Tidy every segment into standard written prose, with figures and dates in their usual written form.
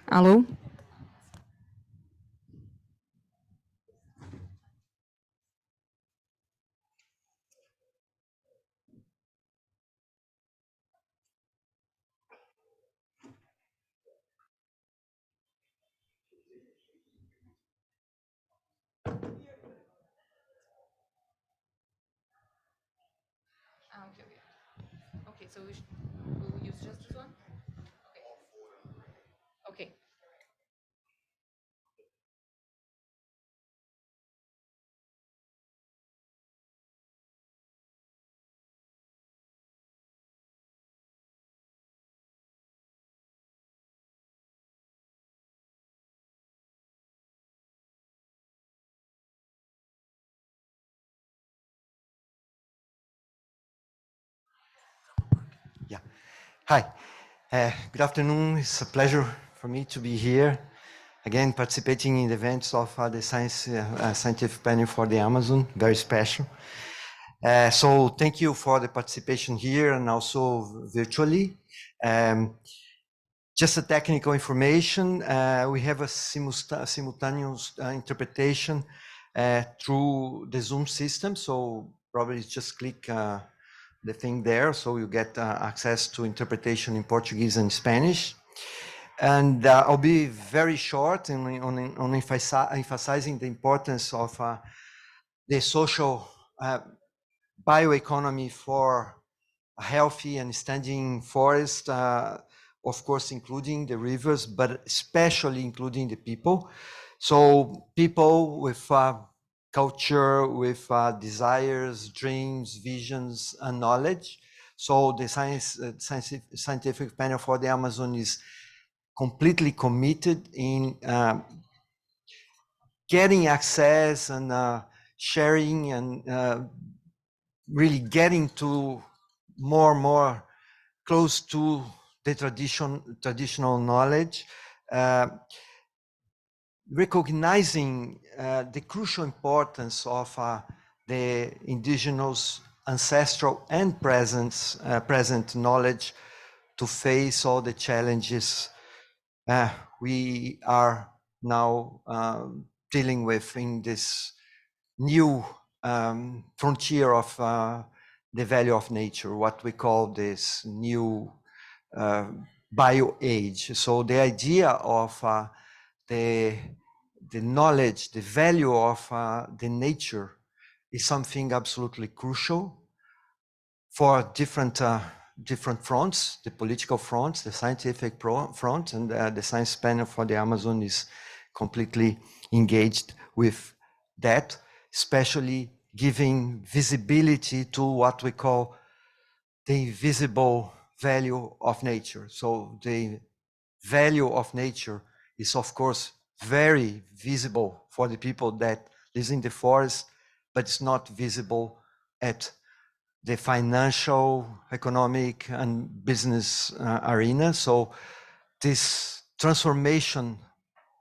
Alô? Okay, so we'll use just this one? Okay. Yeah. Hi. Good afternoon. It's a pleasure for me to be here again, participating in the events of the scientific panel for the Amazon. Very special. So thank you for the participation here and also virtually. Just a technical information. We have a simultaneous interpretation through the Zoom system. So probably just click the thing there, so you get access to interpretation in Portuguese and Spanish. And I'll be very short on emphasizing the importance of the social bioeconomy for a healthy and standing forest, of course, including the rivers, but especially including the people. So people with culture, with desires, dreams, visions, and knowledge. So the scientific panel for the Amazon is completely committed in getting access and sharing and really getting to more close to the traditional knowledge, recognizing the crucial importance of the indigenous ancestral and present knowledge to face all the challenges we are now dealing with in this new frontier of the value of nature, what we call this new bio age. So the idea of the knowledge, the value of the nature is something absolutely crucial for different fronts, the political fronts, the scientific front, and the science panel for the Amazon is completely engaged with that, especially giving visibility to what we call the invisible value of nature. So the value of nature is, of course, very visible for the people that live in the forest, but it's not visible at the financial, economic, and business arena. So this transformation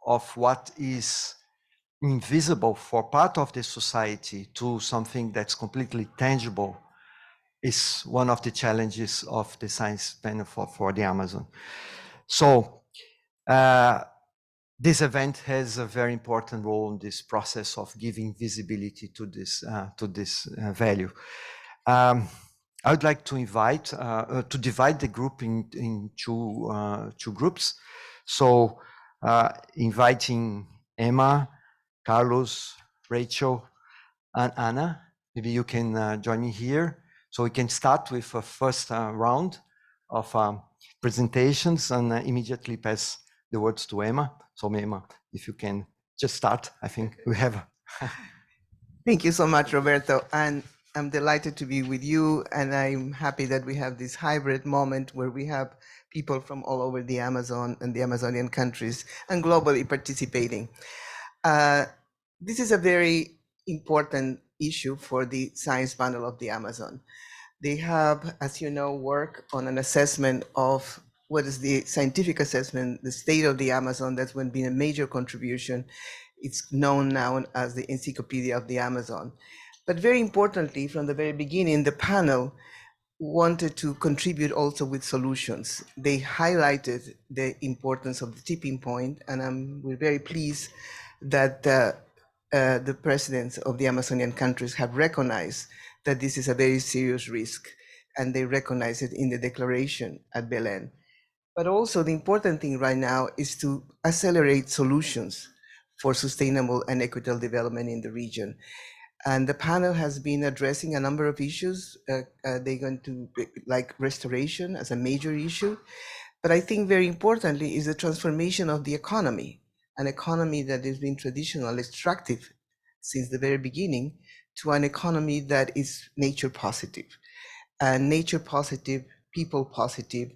of what is invisible for part of the society to something that's completely tangible is one of the challenges of the science panel for the Amazon. So this event has a very important role in this process of giving visibility to this value. I would like to invite to divide the group in two groups. So inviting Emma, Carlos, Rachel, and Anna. Maybe you can join me here. So we can start with a first round of presentations and immediately pass the words to Emma. So Emma, if you can just start, I think we have. Thank you so much, Roberto. And I'm delighted to be with you. And I'm happy that we have this hybrid moment where we have people from all over the Amazon and the Amazonian countries and globally participating. This is a very important issue for the science panel of the Amazon. They have, as you know, work on an assessment of what is the scientific assessment, the state of the Amazon. That's been a major contribution. It's known now as the Encyclopedia of the Amazon. But very importantly, from the very beginning, the panel wanted to contribute also with solutions. They highlighted the importance of the tipping point, and we're very pleased that the presidents of the Amazonian countries have recognized that this is a very serious risk, and they recognize it in the declaration at Belen. But also the important thing right now is to accelerate solutions for sustainable and equitable development in the region. And the panel has been addressing a number of issues. They're going to like restoration as a major issue. But I think very importantly is the transformation of the economy, an economy that has been traditional, extractive since the very beginning, to an economy that is nature positive, and nature positive, people positive,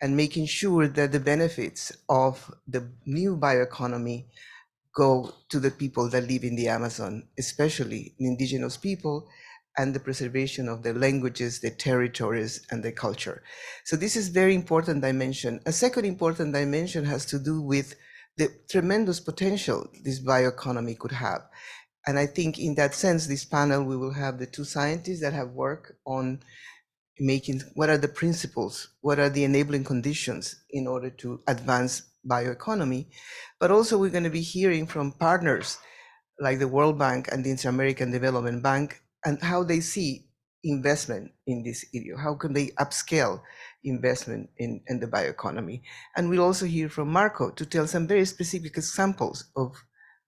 and making sure that the benefits of the new bioeconomy go to the people that live in the Amazon, especially the indigenous people, and the preservation of their languages, their territories, and their culture. So this is very important dimension. A second important dimension has to do with the tremendous potential this bioeconomy could have. And I think in that sense, this panel, we will have the two scientists that have worked on making what are the principles, what are the enabling conditions in order to advance bioeconomy. But also we're going to be hearing from partners like the World Bank and the Inter-American Development Bank, and how they see investment in this area. How can they upscale investment in the bioeconomy? And we'll also hear from Marco to tell some very specific examples of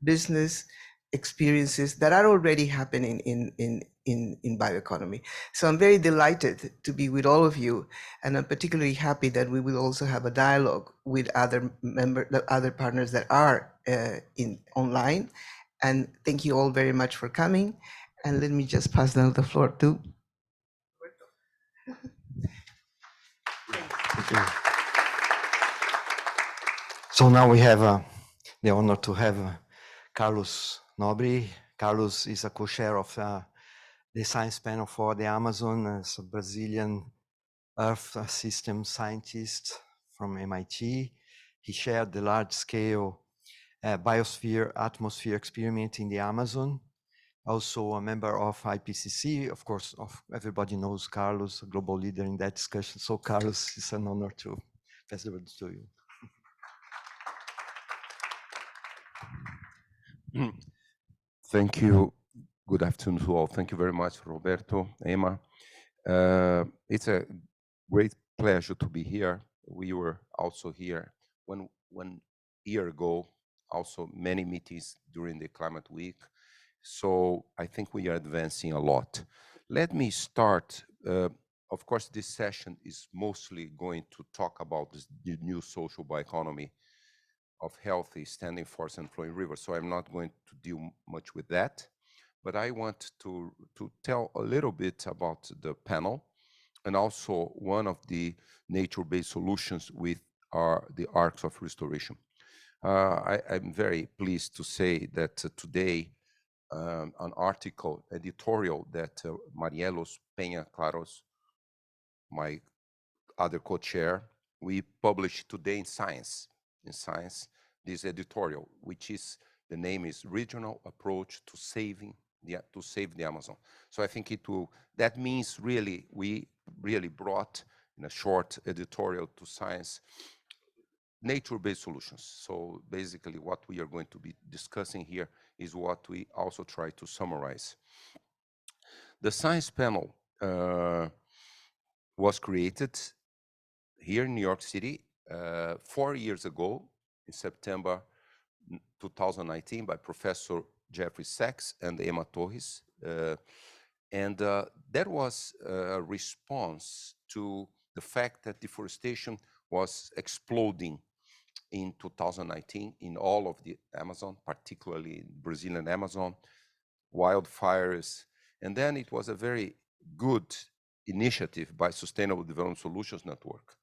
business experiences that are already happening in bioeconomy. So I'm very delighted to be with all of you, and I'm particularly happy that we will also have a dialogue with other partners that are in online. And thank you all very much for coming. And let me just pass down the floor to. Thank you. So now we have the honor to have Carlos Nobre. Carlos is a co-chair of the science panel for the Amazon as a Brazilian Earth system scientist from MIT. He shared the large-scale biosphere atmosphere experiment in the Amazon. Also a member of IPCC, of course, everybody knows Carlos, a global leader in that discussion. So Carlos, it's an honor to pass the word to you. Thank you. Good afternoon to all. Thank you very much, Roberto, Emma. It's a great pleasure to be here. We were also here 1 year ago, also many meetings during the Climate Week. So I think we are advancing a lot. Let me start. Of course, this session is mostly going to talk about the new social bioeconomy of healthy standing forests and flowing rivers. So I'm not going to deal much with that, but I want to tell a little bit about the panel and also one of the nature-based solutions with the arcs of restoration. I'm very pleased to say that today an article, editorial that Marielos Peña Claros, my other co-chair, we published today in Science, this editorial, which is, the name is Regional Approach to Save the Amazon. So I think that means really, we really brought in a short editorial to Science nature-based solutions. So basically what we are going to be discussing here is what we also try to summarize. The Science panel was created here in New York City 4 years ago, in September 2019, by Professor Jeffrey Sachs and Emma Torres. And that was a response to the fact that deforestation was exploding in 2019 in all of the Amazon, particularly in Brazilian Amazon, wildfires. And then it was a very good initiative by Sustainable Development Solutions Network.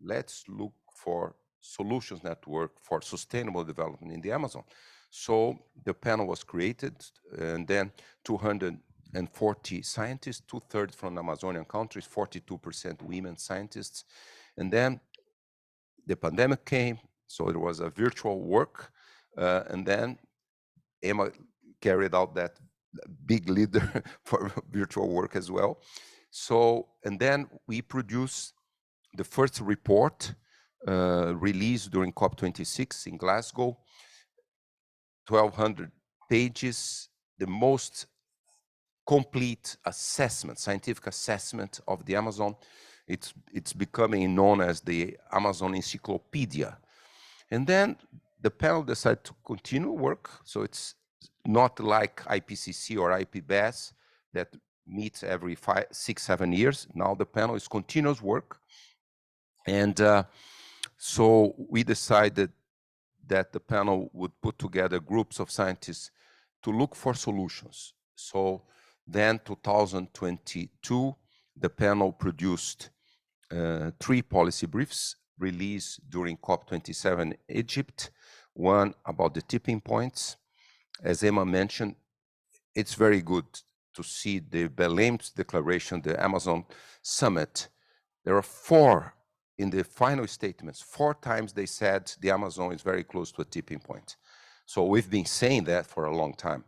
Let's look for solutions network for sustainable development in the Amazon. So the panel was created, and then 240 scientists, 2/3 from Amazonian countries, 42% women scientists. And then the pandemic came, so it was a virtual work. And then Emma carried out that big leader for virtual work as well. So, and then we produce the first report released during COP26 in Glasgow, 1,200 pages, the most complete assessment, scientific assessment of the Amazon. It's becoming known as the Amazon Encyclopedia. And then the panel decided to continue work. So it's not like IPCC or IPBES that meets every 5, 6, 7 years. Now the panel is continuous work. And so we decided that the panel would put together groups of scientists to look for solutions. So then 2022, the panel produced 3 policy briefs released during COP27 Egypt, one about the tipping points. As Emma mentioned, it's very good to see the Belém declaration, the Amazon Summit. There are 4 in the final statements, 4 times they said the Amazon is very close to a tipping point. So we've been saying that for a long time,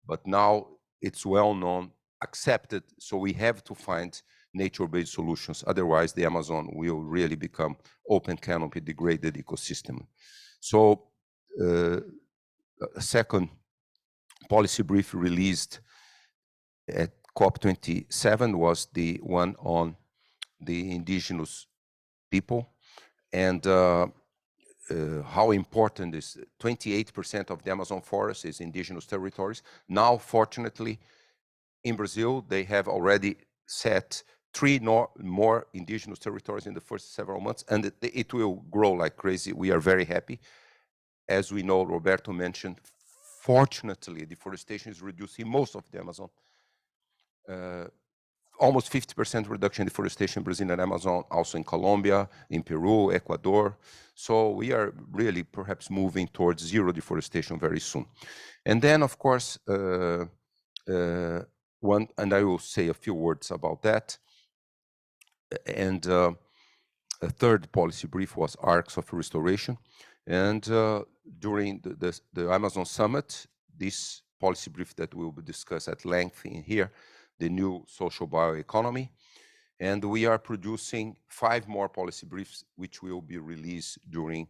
but now it's well known, accepted, so we have to find nature-based solutions. Otherwise, the Amazon will really become open canopy, degraded ecosystem. So a second policy brief released at COP27 was the one on the indigenous people and how important is 28% of the Amazon forest is indigenous territories. Now, fortunately, in Brazil, they have already set 3 more indigenous territories in the first several months, and it will grow like crazy. We are very happy. As we know, Roberto mentioned, fortunately, deforestation is reducing most of the Amazon. Almost 50% reduction in deforestation in Brazil and Amazon, also in Colombia, in Peru, Ecuador. So we are really perhaps moving towards zero deforestation very soon. And then, of course, and I will say a few words about that. And a third policy brief was arcs of restoration. And during the Amazon Summit, this policy brief that will be discussed at length in here, the new social bioeconomy. And we are producing 5 more policy briefs, which will be released during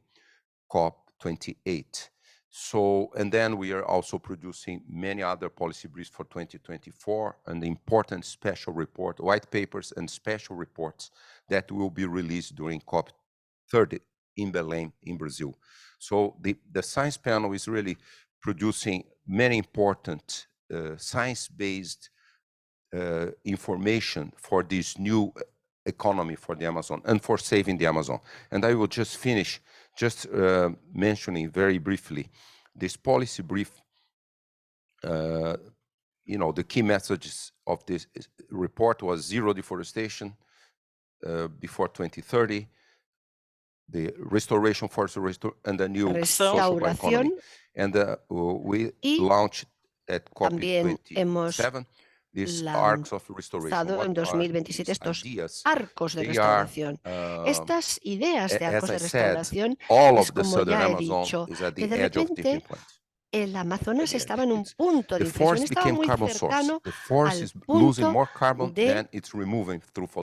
COP28. So, and then we are also producing many other policy briefs for 2024, and important special report, white papers and special reports that will be released during COP30 in Belém, in Brazil. So the science panel is really producing many important science-based information for this new economy for the Amazon and for saving the Amazon. And I will just finish mentioning very briefly this policy brief. You know, the key messages of this report was zero deforestation before 2030, the restoration forest and the new social bioeconomy. And we launched at COP27 these arcs of restoration. En 2027 estos arcos de restauración. Estas ideas de arcos de restauración es, como ya he dicho, que de repente el Amazonas estaba en un punto de inflexión, estaba muy cercano al punto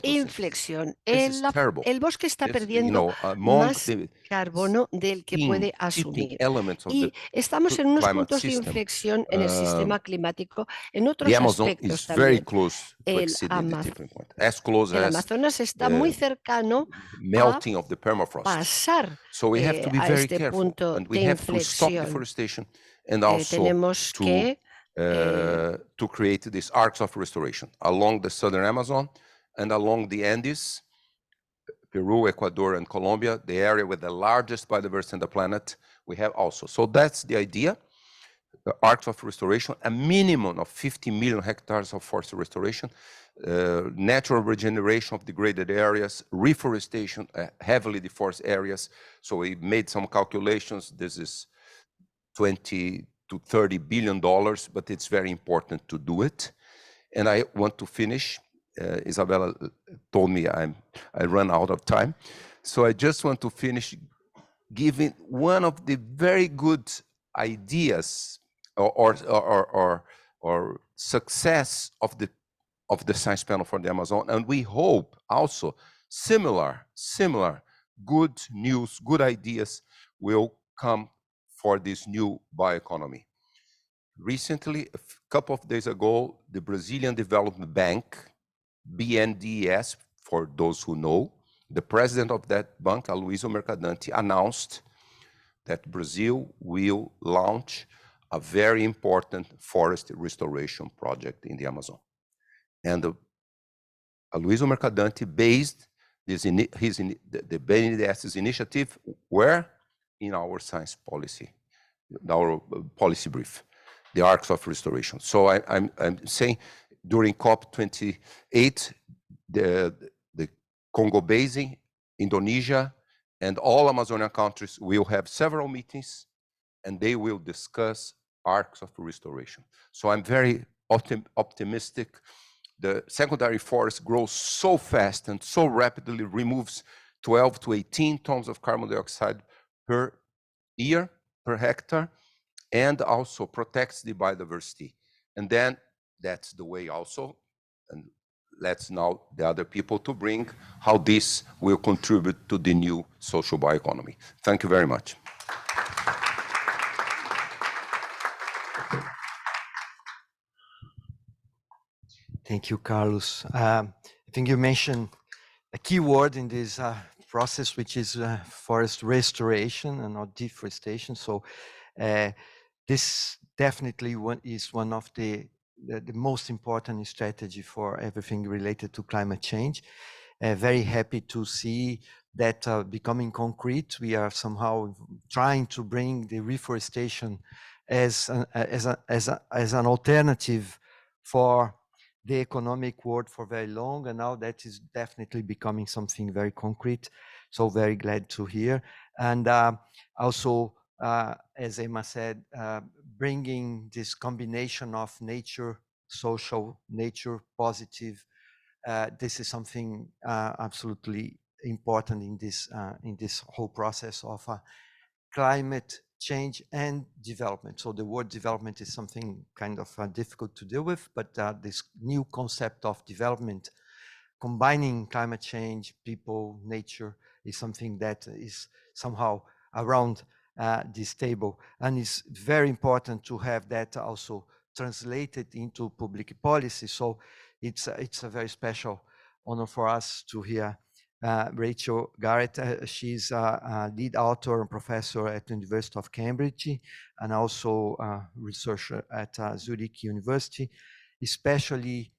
de inflexión. El bosque está perdiendo más carbono del que puede asumir. Y estamos en unos puntos de inflexión en el sistema climático, en otros aspectos también. El Amazonas está muy cercano a pasar a este punto de inflexión. And also tenemos que to create these arcs of restoration along the southern Amazon and along the Andes, Peru, Ecuador, and Colombia, the area with the largest biodiversity on the planet. We have also. So that's the idea. The arcs of restoration, a minimum of 50 million hectares of forest restoration, natural regeneration of degraded areas, reforestation, heavily deforested areas. So we made some calculations. This is $20 to $30 billion, but it's very important to do it. And I want to finish. Isabella told me I run out of time. So I just want to finish giving one of the very good ideas or success of the of the Science Panel for the Amazon, and we hope also similar good news, good ideas will come for this new bioeconomy. Recently, a couple of days ago, the Brazilian Development Bank, BNDES, for those who know, the president of that bank, Aloysio Mercadante, announced that Brazil will launch a very important forest restoration project in the Amazon. And Aloysio Mercadante based the BNDES's initiative where? In our science policy, our policy brief, the arcs of restoration. So I'm saying during COP28, the Congo Basin, Indonesia, and all Amazonian countries will have several meetings, and they will discuss arcs of restoration. So I'm very optimistic. The secondary forest grows so fast and so rapidly, removes 12 to 18 tons of carbon dioxide per year, per hectare, and also protects the biodiversity. And then that's the way also, and let's now the other people to bring how this will contribute to the new social bioeconomy. Thank you very much. Thank you, Carlos. I think you mentioned a key word in this process, which is forest restoration and not deforestation. So this definitely is one of the most important strategy for everything related to climate change. Very happy to see that becoming concrete. We are somehow trying to bring the reforestation as an alternative for the economic world for very long, and now that is definitely becoming something very concrete. So very glad to hear. And also, as Emma said, bringing this combination of nature, social, nature, positive. This is something absolutely important in this whole process of climate change and development. So the word development is something kind of difficult to deal with, but this new concept of development, combining climate change, people, nature, is something that is somehow around this table. And it's very important to have that also translated into public policy. So it's a very special honor for us to hear Rachel Garrett. She's a lead author and professor at the University of Cambridge, and also a researcher at Zurich University, especially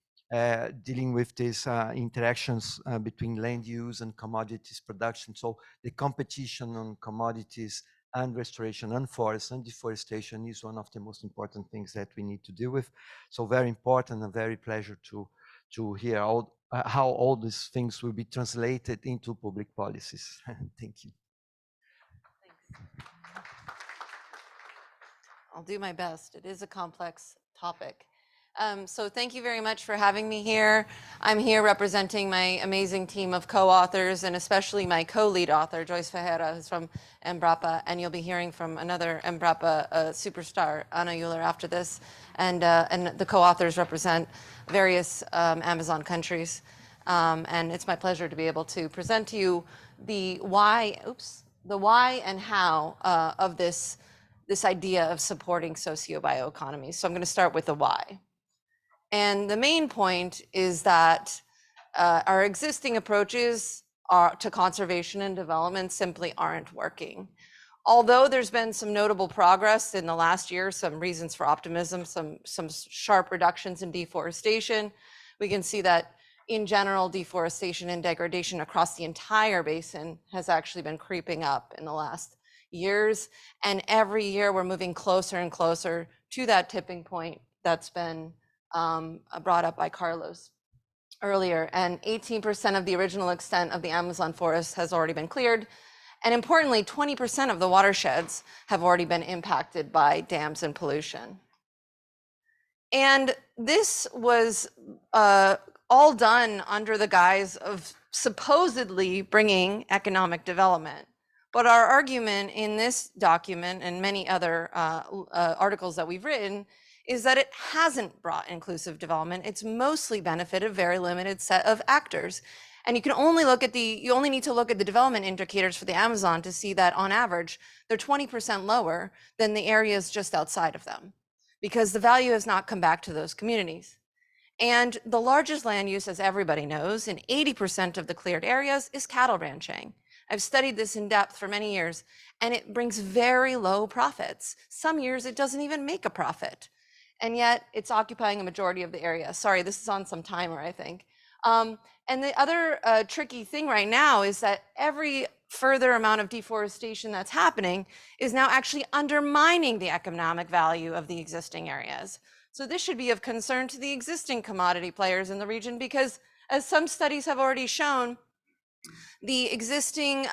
dealing with these interactions between land use and commodities production. So the competition on commodities and restoration and forest and deforestation is one of the most important things that we need to deal with. So very important and very pleasure to hear how all these things will be translated into public policies. Thank you. Thanks. I'll do my best. It is a complex topic. So thank you very much for having me here. I'm here representing my amazing team of co-authors, and especially my co-lead author, Joyce Ferreira, who's from Embrapa, and you'll be hearing from another Embrapa superstar, Ana Euler, after this. And the co-authors represent various Amazon countries. And it's my pleasure to be able to present to you the why and how of this idea of supporting socio-bioeconomies. So I'm going to start with the why. And the main point is that our existing approaches to conservation and development simply aren't working. Although there's been some notable progress in the last year, some reasons for optimism, some sharp reductions in deforestation, we can see that in general, deforestation and degradation across the entire basin has actually been creeping up in the last years. And every year we're moving closer and closer to that tipping point that's been brought up by Carlos earlier. And 18% of the original extent of the Amazon forest has already been cleared. And importantly, 20% of the watersheds have already been impacted by dams and pollution. And this was all done under the guise of supposedly bringing economic development. But our argument in this document and many other articles that we've written is that it hasn't brought inclusive development. It's mostly benefited a very limited set of actors. And you only need to look at the development indicators for the Amazon to see that on average, they're 20% lower than the areas just outside of them, because the value has not come back to those communities. And the largest land use, as everybody knows, in 80% of the cleared areas, is cattle ranching. I've studied this in depth for many years, and it brings very low profits. Some years it doesn't even make a profit, and yet it's occupying a majority of the area. Sorry, this is on some timer, I think. And the other tricky thing right now is that every further amount of deforestation that's happening is now actually undermining the economic value of the existing areas. So this should be of concern to the existing commodity players in the region, because as some studies have already shown, the existing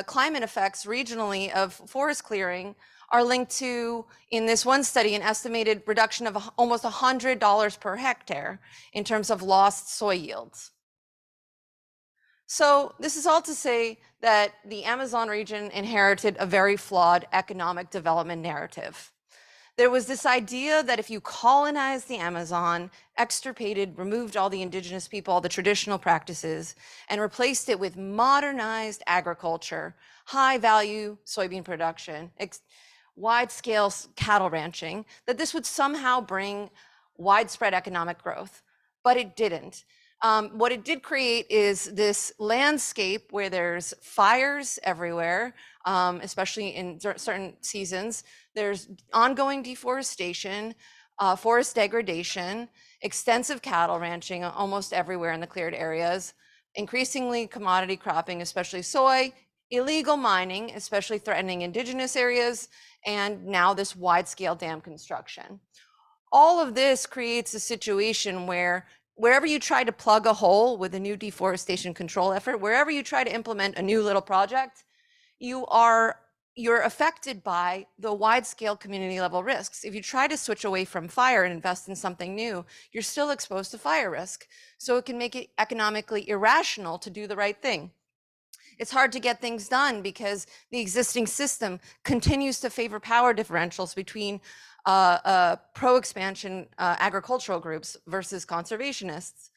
climate effects regionally of forest clearing are linked to, in this one study, an estimated reduction of almost $100 per hectare in terms of lost soy yields. So this is all to say that the Amazon region inherited a very flawed economic development narrative. There was this idea that if you colonized the Amazon, extirpated, removed all the indigenous people, all the traditional practices, and replaced it with modernized agriculture, high value soybean production, wide scale cattle ranching, that this would somehow bring widespread economic growth, but it didn't. What it did create is this landscape where there's fires everywhere, especially in certain seasons. There's ongoing deforestation, forest degradation, extensive cattle ranching almost everywhere in the cleared areas, increasingly commodity cropping, especially soy, illegal mining, especially threatening indigenous areas, and now this wide-scale dam construction. All of this creates a situation where wherever you try to plug a hole with a new deforestation control effort, wherever you try to implement a new little project, you're affected by the wide-scale community level risks. If you try to switch away from fire and invest in something new, you're still exposed to fire risk. So it can make it economically irrational to do the right thing. It's hard to get things done because the existing system continues to favor power differentials between pro-expansion agricultural groups versus conservationists.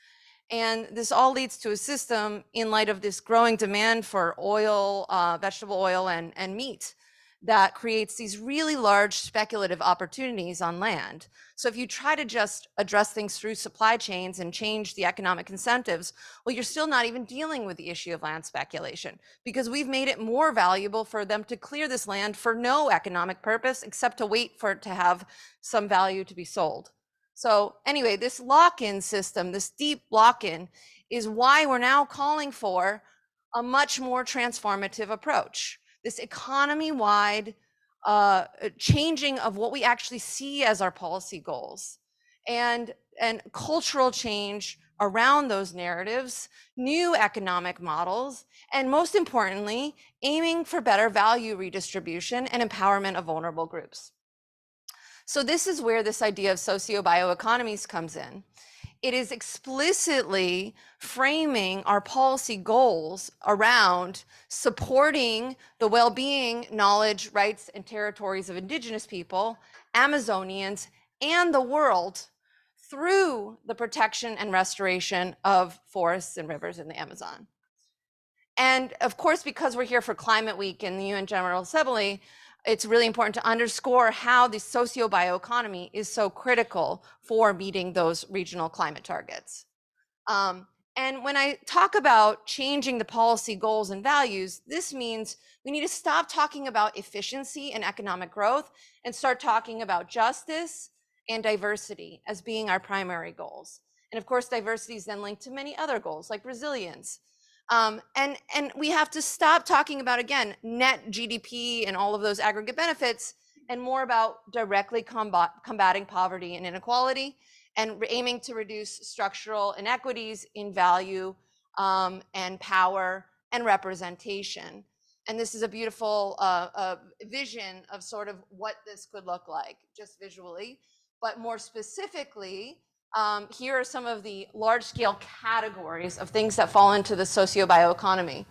And this all leads to a system, in light of this growing demand for oil, vegetable oil and meat, that creates these really large speculative opportunities on land. So if you try to just address things through supply chains and change the economic incentives, well, you're still not even dealing with the issue of land speculation, because we've made it more valuable for them to clear this land for no economic purpose except to wait for it to have some value to be sold. So anyway, this lock-in system, this deep lock-in, is why we're now calling for a much more transformative approach. This economy-wide changing of what we actually see as our policy goals, and cultural change around those narratives, new economic models, and most importantly, aiming for better value redistribution and empowerment of vulnerable groups. So this is where this idea of socio-bioeconomies comes in. It is explicitly framing our policy goals around supporting the well-being, knowledge, rights, and territories of indigenous people, Amazonians, and the world through the protection and restoration of forests and rivers in the Amazon. And of course, because we're here for Climate Week in the UN General Assembly, it's really important to underscore how the socio-bioeconomy is so critical for meeting those regional climate targets. And when I talk about changing the policy goals and values, this means we need to stop talking about efficiency and economic growth and start talking about justice and diversity as being our primary goals. And of course, diversity is then linked to many other goals like resilience. And we have to stop talking about, again, net GDP and all of those aggregate benefits, and more about directly combating poverty and inequality, and aiming to reduce structural inequities in value and power and representation. And this is a beautiful vision of sort of what this could look like, just visually, but more specifically, here are some of the large-scale categories of things that fall into the socio-bioeconomy.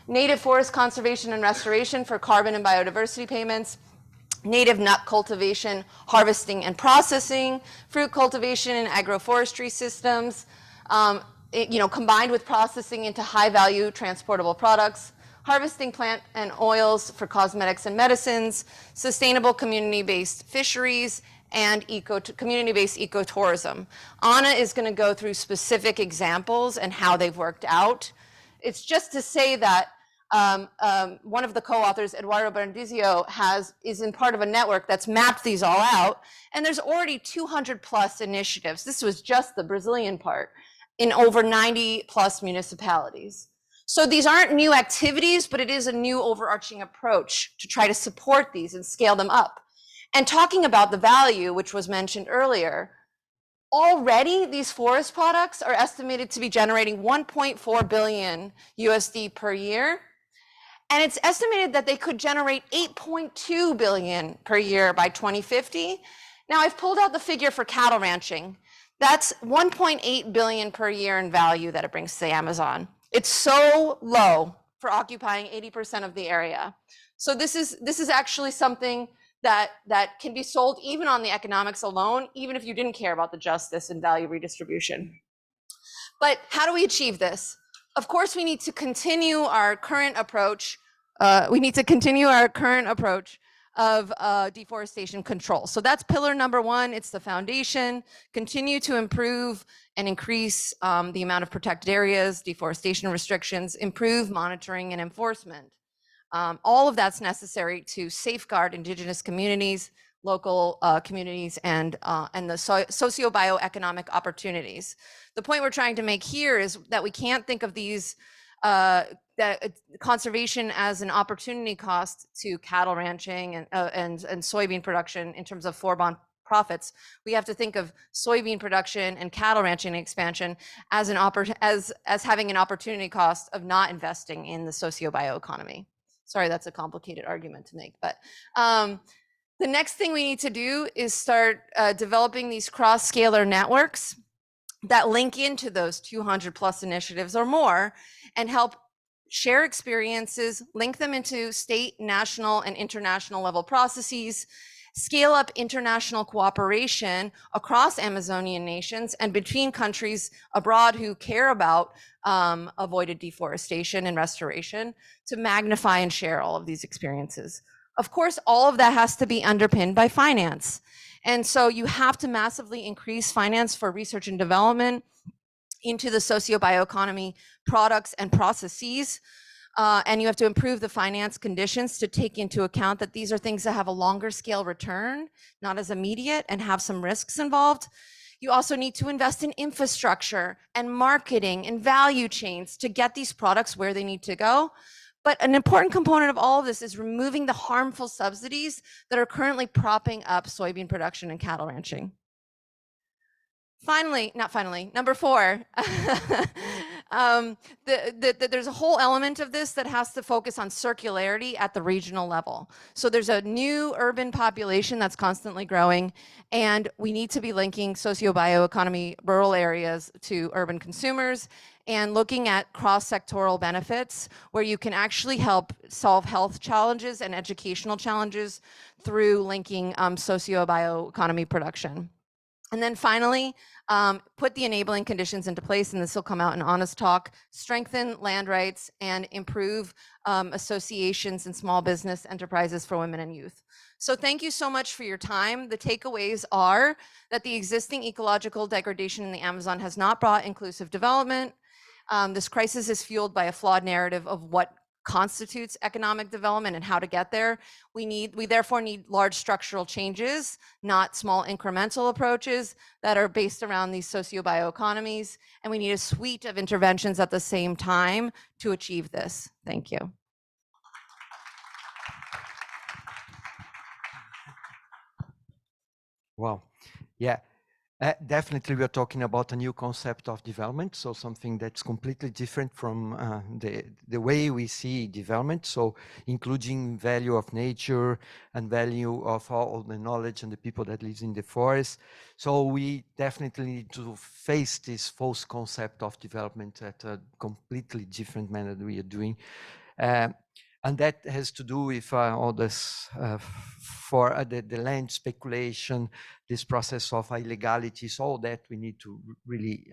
Native forest conservation and restoration for carbon and biodiversity payments, native nut cultivation, harvesting and processing, fruit cultivation and agroforestry systems, combined with processing into high-value transportable products, harvesting plant and oils for cosmetics and medicines, sustainable community-based fisheries, and community-based ecotourism. Anna is going to go through specific examples and how they've worked out. It's just to say that one of the co-authors, Eduardo Brandizio, is in part of a network that's mapped these all out, and there's already 200 plus initiatives. This was just the Brazilian part in over 90 plus municipalities. So these aren't new activities, but it is a new overarching approach to try to support these and scale them up. And talking about the value, which was mentioned earlier, already these forest products are estimated to be generating 1.4 billion USD per year. And it's estimated that they could generate 8.2 billion per year by 2050. Now I've pulled out the figure for cattle ranching. That's 1.8 billion per year in value that it brings to the Amazon. It's so low for occupying 80% of the area. So this is actually something that can be sold even on the economics alone, even if you didn't care about the justice and value redistribution. But how do we achieve this? Of course, we need to continue our current approach. Of deforestation control. So that's pillar number one. It's the foundation. Continue to improve and increase the amount of protected areas, deforestation restrictions, improve monitoring and enforcement. All of that's necessary to safeguard indigenous communities, local communities, and the socio-bioeconomic opportunities. The point we're trying to make here is that we can't think of these conservation as an opportunity cost to cattle ranching and soybean production in terms of foregone profits. We have to think of soybean production and cattle ranching expansion as having an opportunity cost of not investing in the socio-bioeconomy. Sorry, that's a complicated argument to make, but the next thing we need to do is start developing these cross-scalar networks that link into those 200 plus initiatives or more and help share experiences, link them into state, national, and international level processes, scale up international cooperation across Amazonian nations and between countries abroad who care about avoided deforestation and restoration to magnify and share all of these experiences. Of course, all of that has to be underpinned by finance. And so you have to massively increase finance for research and development into the socio-bioeconomy products and processes. And you have to improve the finance conditions to take into account that these are things that have a longer scale return, not as immediate, and have some risks involved. You also need to invest in infrastructure and marketing and value chains to get these products where they need to go. But an important component of all of this is removing the harmful subsidies that are currently propping up soybean production and cattle ranching. Number four, there's a whole element of this that has to focus on circularity at the regional level. So there's a new urban population that's constantly growing, and we need to be linking socio-bioeconomy rural areas to urban consumers and looking at cross-sectoral benefits where you can actually help solve health challenges and educational challenges through linking socio-bioeconomy production. And then finally, put the enabling conditions into place, and this will come out in Anna's talk, strengthen land rights and improve associations and small business enterprises for women and youth. So thank you so much for your time. The takeaways are that the existing ecological degradation in the Amazon has not brought inclusive development. This crisis is fueled by a flawed narrative of what constitutes economic development and how to get there. We therefore need large structural changes, not small incremental approaches that are based around these socio-bioeconomies. And we need a suite of interventions at the same time to achieve this. Thank you. Wow. Yeah. Definitely, we are talking about a new concept of development, so something that's completely different from the way we see development, so including value of nature and value of all the knowledge and the people that live in the forest. So we definitely need to face this false concept of development at a completely different manner that we are doing. And that has to do with all this for the land speculation, this process of illegalities, all that we need to really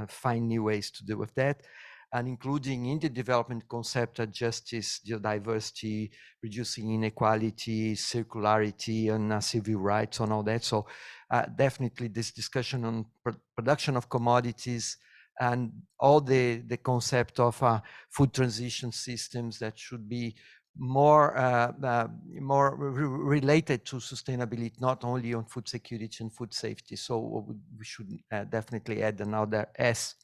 find new ways to deal with that, and including in the development concept of justice, biodiversity, reducing inequality, circularity, and civil rights, and all that. So definitely this discussion on production of commodities and all the concept of food transition systems that should be more related to sustainability, not only on food security and food safety. So we should definitely add another S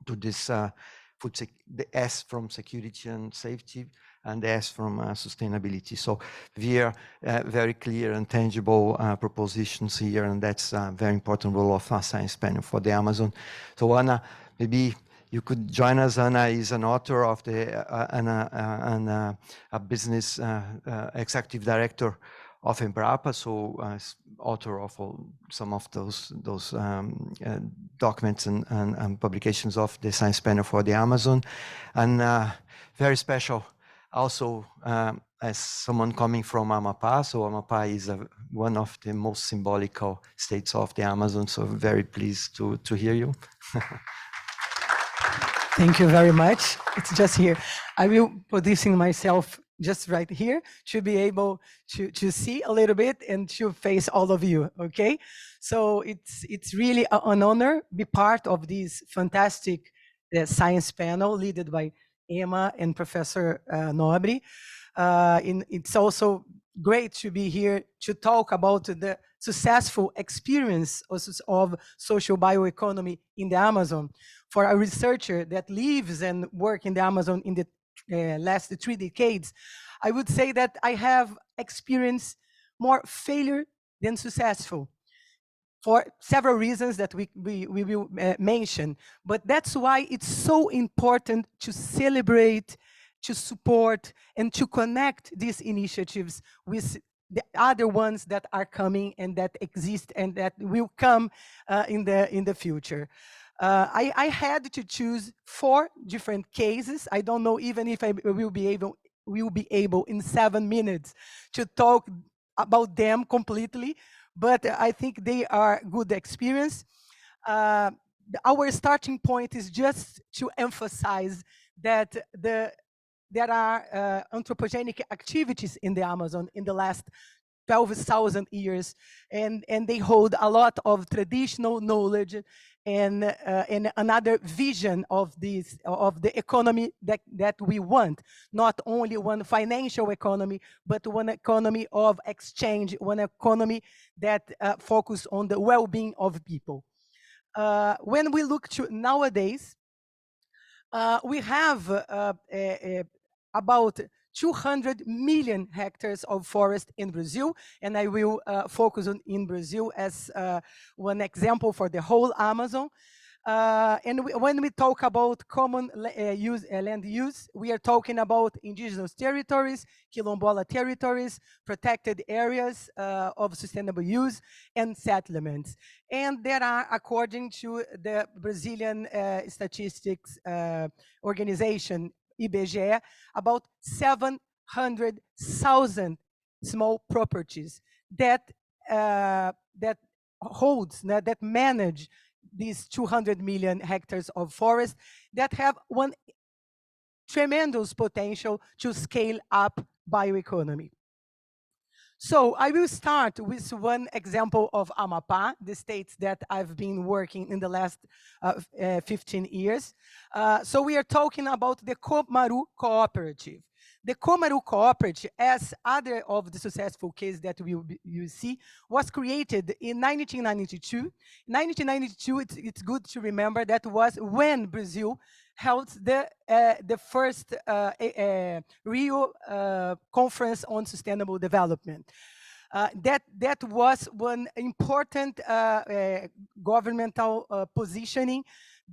to this the S from security and safety, and the S from sustainability. So we are very clear and tangible propositions here, and that's a very important role of our science panel for the Amazon. So Anna, maybe you could join us. Anna is an author of and a business executive director of Embrapa, so author of some of those documents and publications of the Science Panel for the Amazon, and very special also as someone coming from Amapá. So Amapá is one of the most symbolical states of the Amazon, so very pleased to hear you. Thank you very much. It's just here. I will position myself just right here to be able to see a little bit and to face all of you, okay? So it's really an honor to be part of this fantastic science panel led by Emma and Professor Nobre. It's also great to be here to talk about the successful experience of social bioeconomy in the Amazon. For a researcher that lives and works in the Amazon in the last 3 decades, I would say that I have experienced more failure than successful for several reasons that we will mention. But that's why it's so important to celebrate, to support, and to connect these initiatives with the other ones that are coming and that exist and that will come in the future. I had to choose 4 different cases. I don't know even if I will be able in 7 minutes to talk about them completely, but I think they are good experience. Our starting point is just to emphasize that there are anthropogenic activities in the Amazon in the last 12,000 years, and they hold a lot of traditional knowledge and another vision of the economy that we want. Not only one financial economy, but one economy of exchange, one economy that focus on the well-being of people. When we look to nowadays, we have about 200 million hectares of forest in Brazil, and I will focus on in Brazil as one example for the whole Amazon. When we talk about common land use, we are talking about indigenous territories, quilombola territories, protected areas of sustainable use, and settlements. And there are, according to the Brazilian Statistics Organization, IBGE, about 700,000 small properties that manage these 200 million hectares of forest that have one tremendous potential to scale up bioeconomy. So I will start with one example of Amapá, the states that I've been working in the last 15 years. So we are talking about the Comaru Cooperative. The Comaru Cooperative, as other of the successful cases that you see, was created in 1992. In 1992, it's good to remember that was when Brazil held the first Rio Conference on Sustainable Development. That was one important governmental positioning,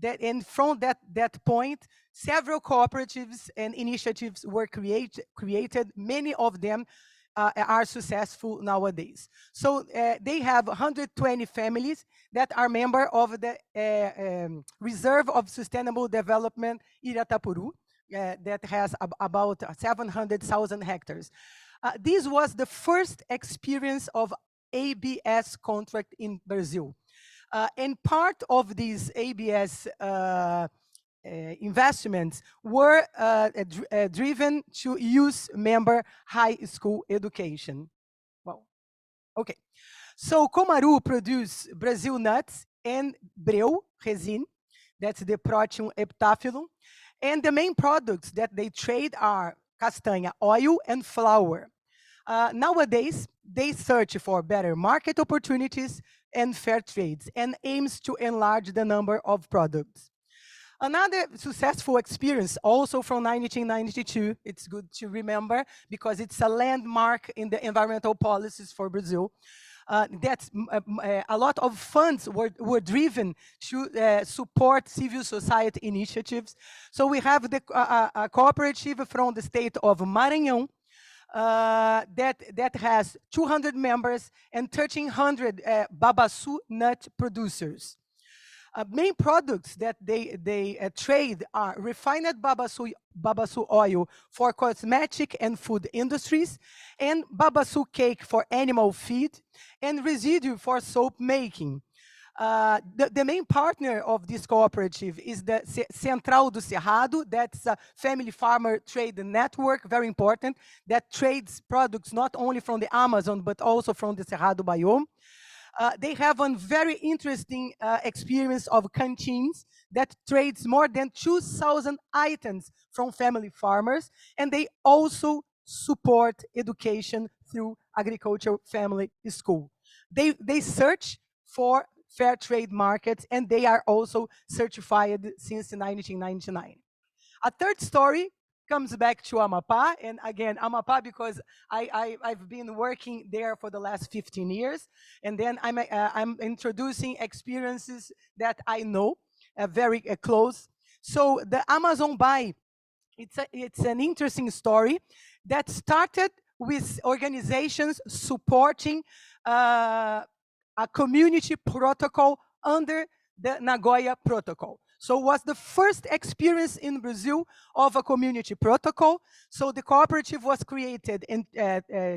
and from that point, several cooperatives and initiatives were created. Many of them are successful nowadays. So they have 120 families that are member of the Reserve of Sustainable Development Iratapuru, that has about 700,000 hectares. This was the first experience of ABS contract in Brazil. And part of these ABS investments were driven to use member high school education. Well, okay. So Comaru produce Brazil nuts and breu resin, that's the Proteum epitaphyllum, and the main products that they trade are castanha oil and flour. Nowadays, they search for better market opportunities and fair trades and aims to enlarge the number of products. Another successful experience, also from 1992, it's good to remember because it's a landmark in the environmental policies for Brazil. A lot of funds were driven to support civil society initiatives. So we have a cooperative from the state of Maranhão that has 200 members and 1,300 babaçu nut producers. Main products that they trade are refined babaçu oil for cosmetic and food industries, and babaçu cake for animal feed, and residue for soap making. The main partner of this cooperative is the Central do Cerrado. That's a family farmer trade network, very important, that trades products not only from the Amazon, but also from the Cerrado biome. They have a very interesting experience of canteens that trades more than 2,000 items from family farmers, and they also support education through agricultural family school. They search for fair trade markets, and they are also certified since 1999. A third story comes back to Amapá, and again, Amapá because I've been working there for the last 15 years, and then I'm introducing experiences that I know very close. So the Amazon Buy, it's an interesting story that started with organizations supporting a community protocol under the Nagoya Protocol. So it was the first experience in Brazil of a community protocol. So the cooperative was created in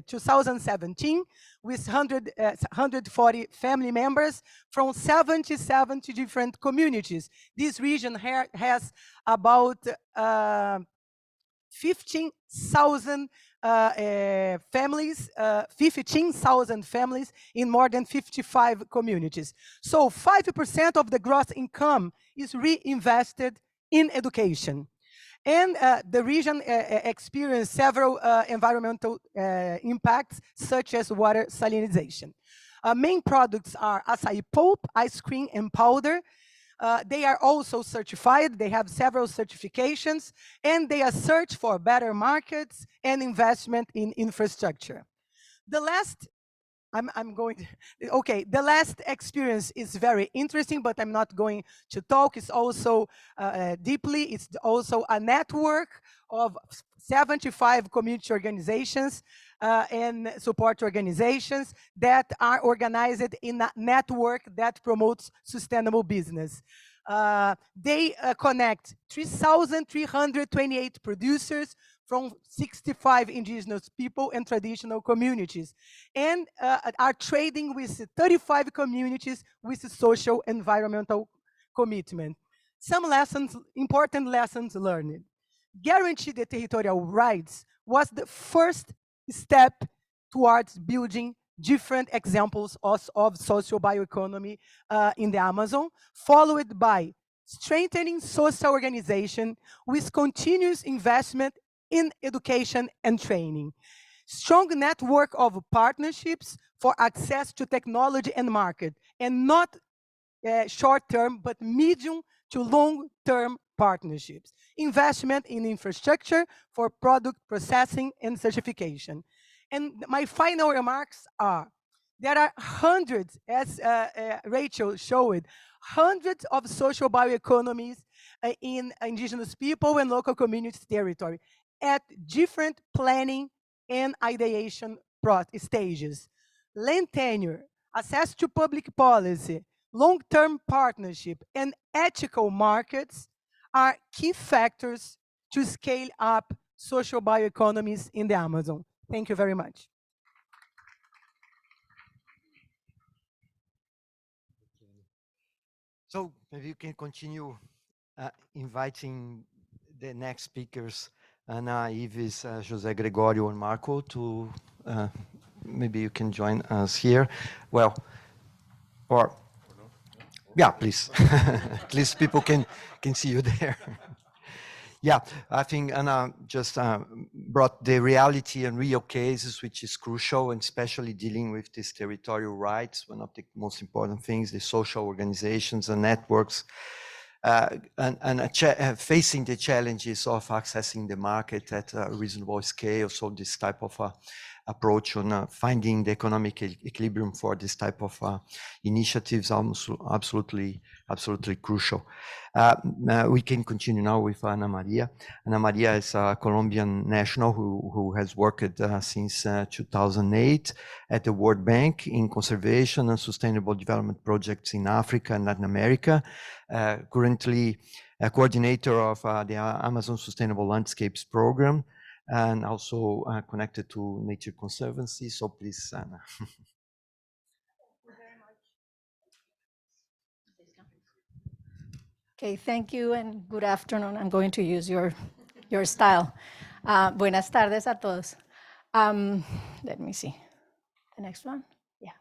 2017 with 140 family members from 77 different communities. This region has about 15,000 families, 15,000 families in more than 55 communities. So 5% of the gross income is reinvested in education. And the region experienced several environmental impacts, such as water salinization. Main products are açaí pulp, ice cream, and powder. They are also certified. They have several certifications, and they are search for better markets and investment in infrastructure. The last, the last experience is very interesting, but I'm not going to talk. It's also deeply. It's also a network of 75 community organizations and support organizations that are organized in a network that promotes sustainable business. They connect 3,328 producers from 65 indigenous people and traditional communities, and are trading with 35 communities with social environmental commitment. Some lessons, important lessons learned. Guarantee the territorial rights was the first step towards building different examples of social bioeconomy in the Amazon, followed by strengthening social organization with continuous investment in education and training. Strong network of partnerships for access to technology and market, and not short-term, but medium to long-term partnerships. Investment in infrastructure for product processing and certification. And my final remarks are, there are hundreds, as Rachel showed, hundreds of social bioeconomies in indigenous people and local communities territory at different planning and ideation stages. Land tenure, access to public policy, long-term partnership, and ethical markets are key factors to scale up social bioeconomies in the Amazon. Thank you very much. So maybe you can continue inviting the next speakers, Ana, Yves, José Gregorio, and Marco, to maybe you can join us here. Well, or yeah, please. At least people can see you there. Yeah, I think Anna just brought the reality and real cases, which is crucial, and especially dealing with these territorial rights, one of the most important things, the social organizations and networks, and facing the challenges of accessing the market at a reasonable scale. So this type of approach on finding the economic equilibrium for this type of initiatives almost absolutely crucial. We can continue now with Ana Maria. Ana Maria is a Colombian national who has worked since 2008 at the World Bank in conservation and sustainable development projects in Africa and Latin America. Currently a coordinator of the Amazon Sustainable Landscapes Program, and also connected to Nature Conservancy. So please, Anna. Okay, thank you and good afternoon. I'm going to use your style. Buenas tardes a todos. Let me see. The next one. Yeah.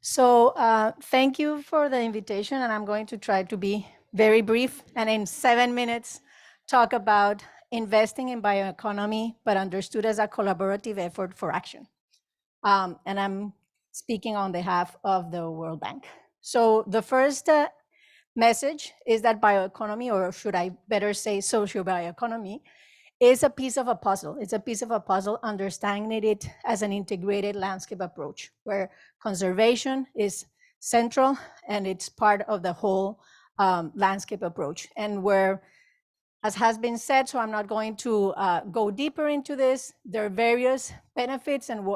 So thank you for the invitation, and I'm going to try to be very brief and in 7 minutes talk about investing in bioeconomy, but understood as a collaborative effort for action. And I'm speaking on behalf of the World Bank. So the first message is that bioeconomy, or should I better say social bioeconomy, is a piece of a puzzle. It's a piece of a puzzle, understanding it as an integrated landscape approach, where conservation is central and it's part of the whole landscape approach. And where, as has been said, so I'm not going to go deeper into this, there are various benefits and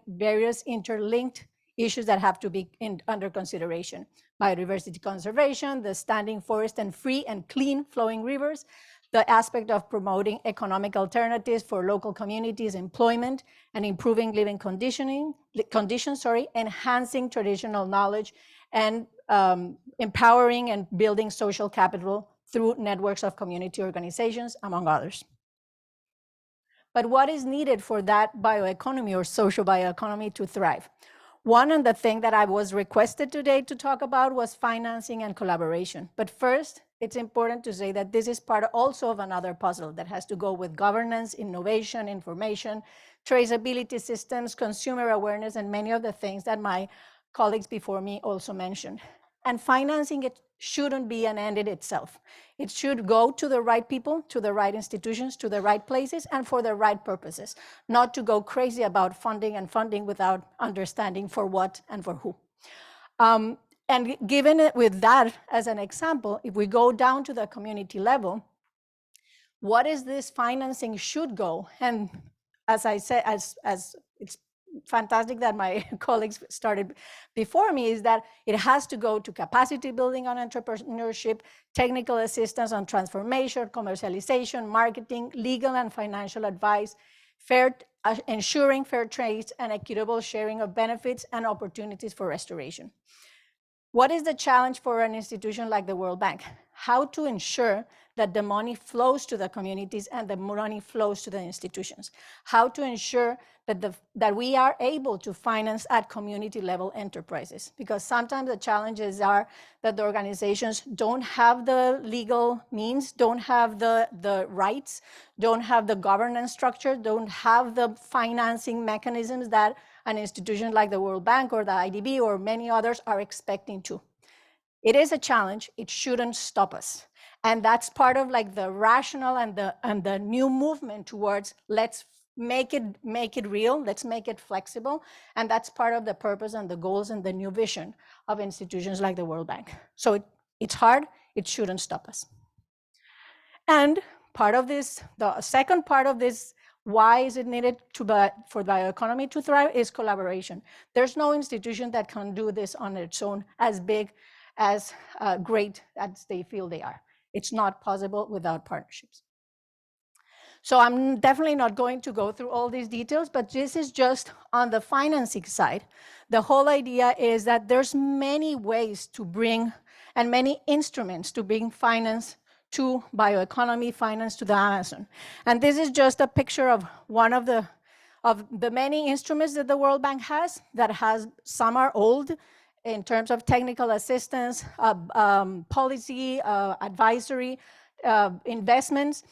various interlinked issues that have to be under consideration. Biodiversity conservation, the standing forest and free and clean flowing rivers, the aspect of promoting economic alternatives for local communities, employment, and improving living conditions, enhancing traditional knowledge, and empowering and building social capital through networks of community organizations, among others. But what is needed for that bioeconomy or social bioeconomy to thrive? One of the things that I was requested today to talk about was financing and collaboration. But first, it's important to say that this is part also of another puzzle that has to go with governance, innovation, information, traceability systems, consumer awareness, and many of the things that my colleagues before me also mentioned. And financing it shouldn't be an end in itself. It should go to the right people, to the right institutions, to the right places, and for the right purposes, not to go crazy about funding and funding without understanding for what and for who. And given it with that as an example, if we go down to the community level, what is this financing should go? And as I said, as it's fantastic that my colleagues started before me, is that it has to go to capacity building on entrepreneurship, technical assistance on transformation, commercialization, marketing, legal and financial advice, ensuring fair trade and equitable sharing of benefits and opportunities for restoration. What is the challenge for an institution like the World Bank? How to ensure that the money flows to the communities and the money flows to the institutions? How to ensure that we are able to finance at community level enterprises? Because sometimes the challenges are that the organizations don't have the legal means, don't have the rights, don't have the governance structure, don't have the financing mechanisms that an institution like the World Bank or the IDB or many others are expecting to. It is a challenge. It shouldn't stop us. And that's part of like the rational and the new movement towards let's make it real, let's make it flexible. And that's part of the purpose and the goals and the new vision of institutions like the World Bank. So it's hard. It shouldn't stop us. And part of this, the second part of this, why is it needed for bioeconomy to thrive, is collaboration. There's no institution that can do this on its own as big, as great as they feel they are. It's not possible without partnerships. So I'm definitely not going to go through all these details, but this is just on the financing side. The whole idea is that there's many ways to bring and many instruments to bring finance to bioeconomy, finance to the Amazon. And this is just a picture of one of the many instruments that the World Bank has, some are old in terms of technical assistance, policy, advisory, investments,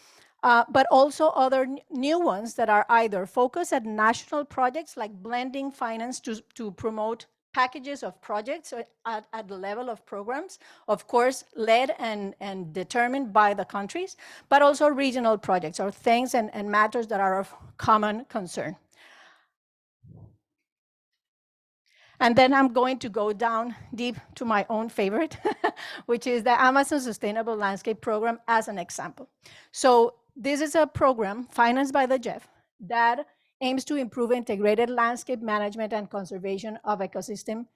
but also other new ones that are either focused at national projects, like blending finance to promote packages of projects at the level of programs, of course, led and determined by the countries, but also regional projects or things and matters that are of common concern. And then I'm going to go down deep to my own favorite, which is the Amazon Sustainable Landscape Program as an example. So this is a program financed by the GEF that aims to improve integrated landscape management and conservation of ecosystem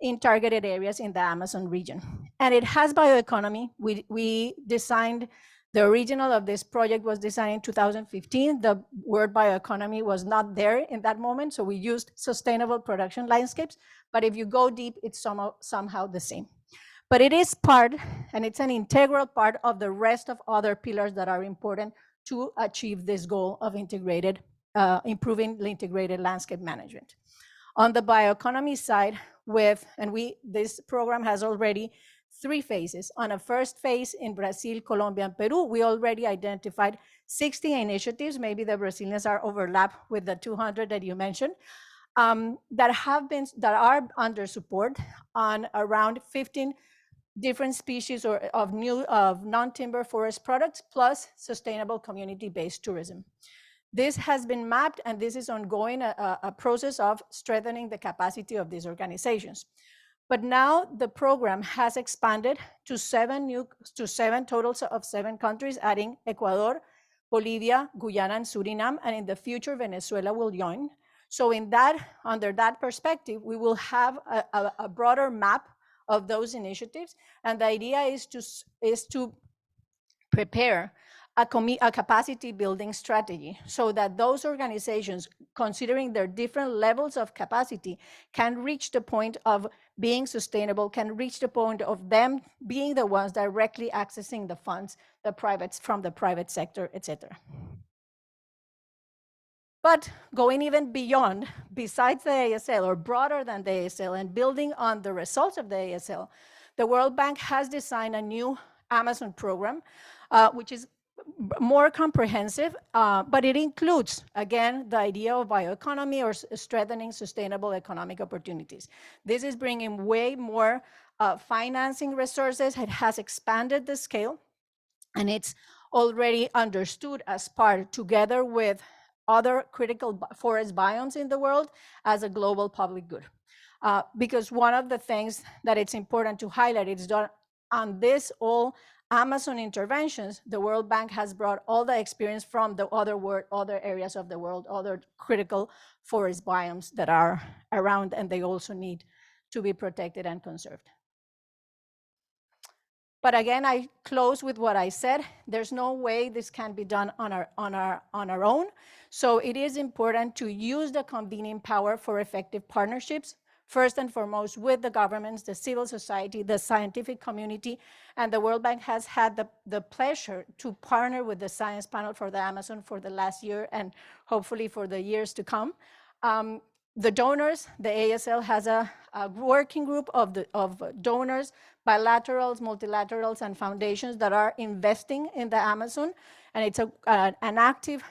in targeted areas in the Amazon region. And it has bioeconomy. We designed, the original of this project was designed in 2015. The word bioeconomy was not there in that moment, so we used sustainable production landscapes. But if you go deep, it's somehow the same. But it is part, and it's an integral part of the rest of other pillars that are important to achieve this goal of integrated, improving the integrated landscape management. On the bioeconomy side, this program has already 3 phases. On a first phase in Brazil, Colombia, and Peru, we already identified 60 initiatives. Maybe the Brazilians are overlapped with the 200 that you mentioned, that are under support on around 15 different species of non-timber forest products, plus sustainable community-based tourism. This has been mapped, and this is ongoing, a process of strengthening the capacity of these organizations. But now the program has expanded to 7 totals of 7 countries, adding Ecuador, Bolivia, Guyana, and Suriname, and in the future, Venezuela will join. So under that perspective, we will have a broader map of those initiatives, and the idea is to prepare a capacity building strategy so that those organizations, considering their different levels of capacity, can reach the point of being sustainable, can reach the point of them being the ones directly accessing the funds, from the private sector, etc. But going even beyond, besides the ASL, or broader than the ASL, and building on the results of the ASL, the World Bank has designed a new Amazon program, which is more comprehensive, but it includes, again, the idea of bioeconomy or strengthening sustainable economic opportunities. This is bringing way more financing resources. It has expanded the scale, and it's already understood as part, together with other critical forest biomes in the world, as a global public good. Because one of the things that it's important to highlight is that on this all Amazon interventions, the World Bank has brought all the experience from the other areas of the world, other critical forest biomes that are around, and they also need to be protected and conserved. But again, I close with what I said. There's no way this can be done on our own. So it is important to use the convening power for effective partnerships, first and foremost with the governments, the civil society, the scientific community, and the World Bank has had the pleasure to partner with the Science Panel for the Amazon for the last year and hopefully for the years to come. The donors, the ASL has a working group of donors, bilaterals, multilaterals, and foundations that are investing in the Amazon, and it's an active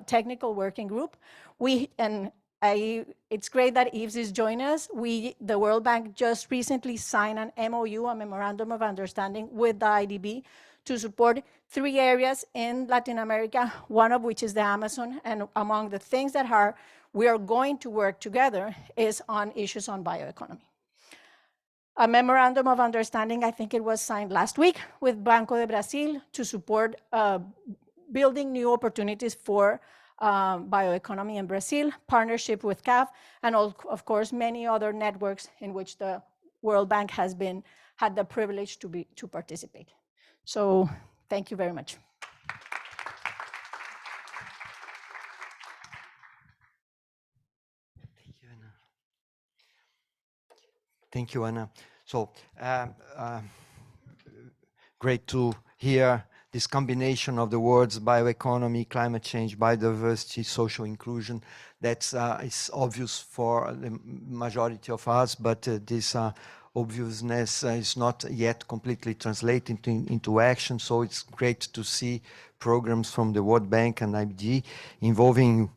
technical working group. It's great that Yves is joining us. The World Bank just recently signed an MOU, a Memorandum of Understanding, with the IDB to support 3 areas in Latin America, one of which is the Amazon, and among the things that we are going to work together is on issues on bioeconomy. A Memorandum of Understanding, I think it was signed last week, with Banco de Brasil to support building new opportunities for bioeconomy in Brazil, partnership with CAF, and of course many other networks in which the World Bank has had the privilege to participate. So thank you very much. Thank you, Anna. So great to hear this combination of the words bioeconomy, climate change, biodiversity, social inclusion. That's is obvious for the majority of us, but this obviousness is not yet completely translated into action. So it's great to see programs from the World Bank and IBD involving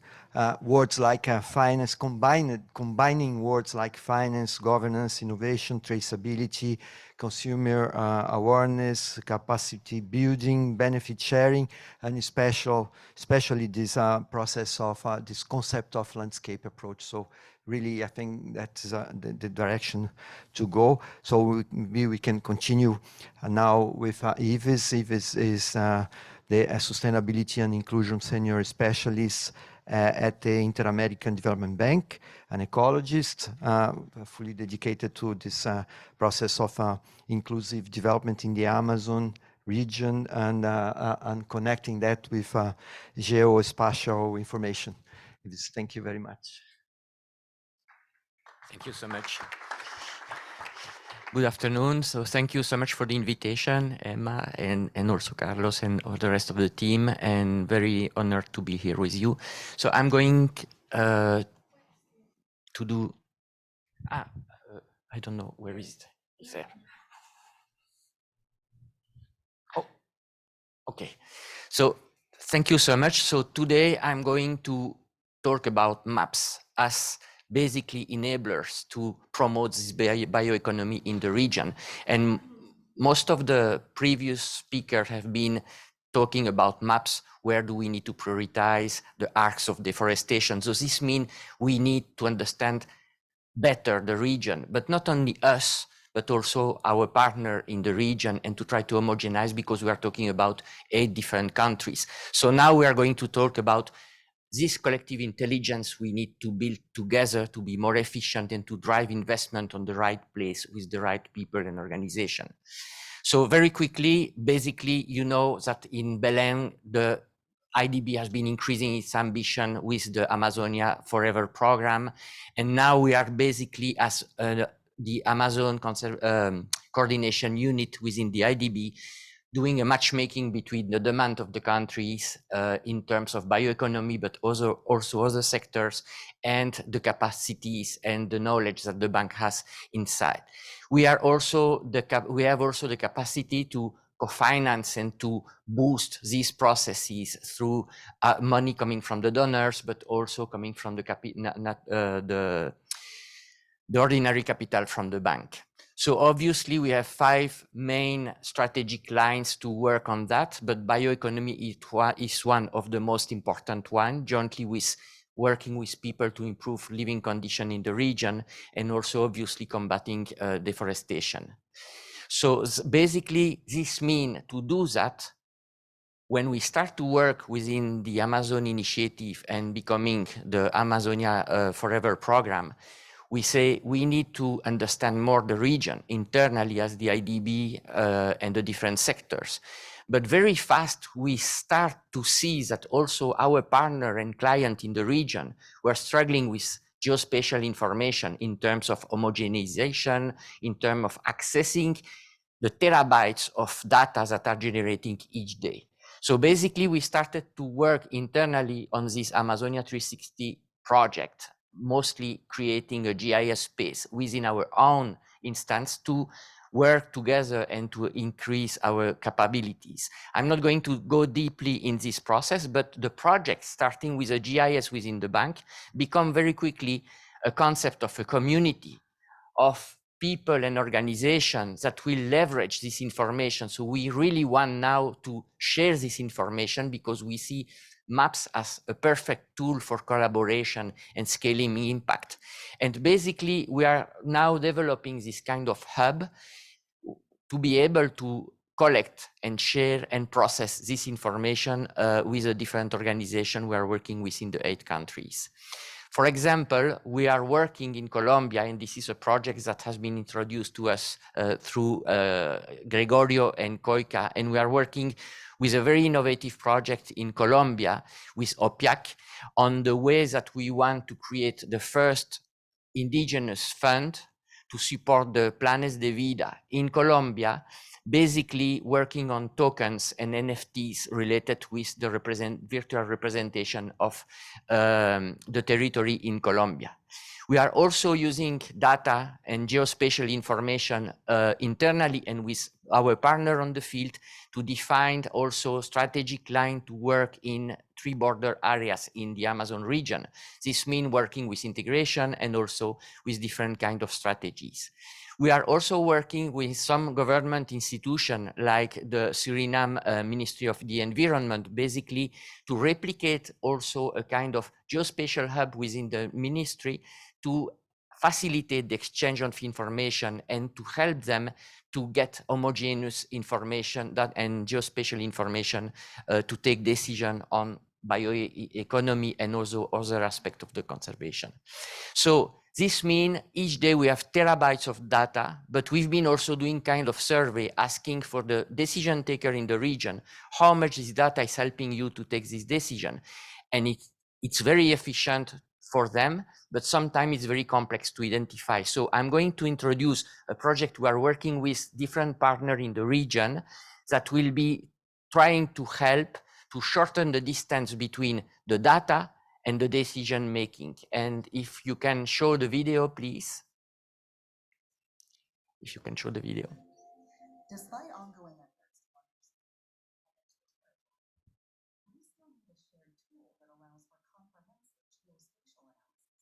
words like finance, combining words like finance, governance, innovation, traceability, consumer awareness, capacity building, benefit sharing, and especially this process of this concept of landscape approach. So really, I think that's the direction to go. So maybe we can continue now with Yves. Yves is the Sustainability and Inclusion Senior Specialist at the Inter-American Development Bank, an ecologist fully dedicated to this process of inclusive development in the Amazon region and connecting that with geospatial information. Thank you very much. Thank you so much. Good afternoon. So thank you so much for the invitation, Emma, and also Carlos and all the rest of the team, and very honored to be here with you. So I'm going to do, I don't know, where is it? Is there? Oh, okay. So thank you so much. So today I'm going to talk about maps as basically enablers to promote this bioeconomy in the region. And most of the previous speakers have been talking about maps. Where do we need to prioritize the arcs of deforestation? So this means we need to understand better the region, but not only us, but also our partner in the region, and to try to homogenize, because we are talking about 8 different countries. So now we are going to talk about this collective intelligence we need to build together to be more efficient and to drive investment on the right place with the right people and organization. So very quickly, basically, you know that in Belém, the IDB has been increasing its ambition with the Amazonia Forever program. And now we are basically as the Amazon coordination unit within the IDB, doing a matchmaking between the demand of the countries in terms of bioeconomy, but also other sectors, and the capacities and the knowledge that the bank has inside. We have also the capacity to co-finance and to boost these processes through money coming from the donors, but also coming from the ordinary capital from the bank. So obviously we have 5 main strategic lines to work on that, but bioeconomy is one of the most important one, jointly with working with people to improve living condition in the region, and also obviously combating deforestation. So basically this means to do that, when we start to work within the Amazon initiative and becoming the Amazonia Forever program, we say we need to understand more the region internally as the IDB and the different sectors. But very fast, we start to see that also our partner and client in the region were struggling with geospatial information in terms of homogenization, in terms of accessing the terabytes of data that are generating each day. So basically, we started to work internally on this Amazonia 360 project, mostly creating a GIS space within our own instance to work together and to increase our capabilities. I'm not going to go deeply in this process, but the project, starting with a GIS within the bank, become very quickly a concept of a community of people and organizations that will leverage this information. So we really want now to share this information, because we see maps as a perfect tool for collaboration and scaling impact. And basically, we are now developing this kind of hub to be able to collect and share and process this information with a different organization we are working with in the 8 countries. For example, we are working in Colombia, and this is a project that has been introduced to us through Gregorio and Koika, and we are working with a very innovative project in Colombia with OPIAC on the way that we want to create the first indigenous fund to support the Planes de Vida in Colombia, basically working on tokens and NFTs related with the virtual representation of the territory in Colombia. We are also using data and geospatial information internally and with our partner on the field to define also strategic line to work in 3 border areas in the Amazon region. This means working with integration and also with different kind of strategies. We are also working with some government institution like the Suriname Ministry of the Environment, basically to replicate also a kind of geospatial hub within the ministry to facilitate the exchange of information and to help them to get homogeneous information and geospatial information to take decision on bioeconomy and also other aspects of the conservation. So this means each day we have terabytes of data, but we've been also doing kind of survey asking for the decision taker in the region, how much this data is helping you to take this decision. And it's very efficient for them, but sometimes it's very complex to identify. So I'm going to introduce a project we are working with different partners in the region that will be trying to help to shorten the distance between the data and the decision making. And if you can show the video, please. If you can show the video. Despite ongoing efforts, we still need a shared tool that allows for comprehensive geospatial analysis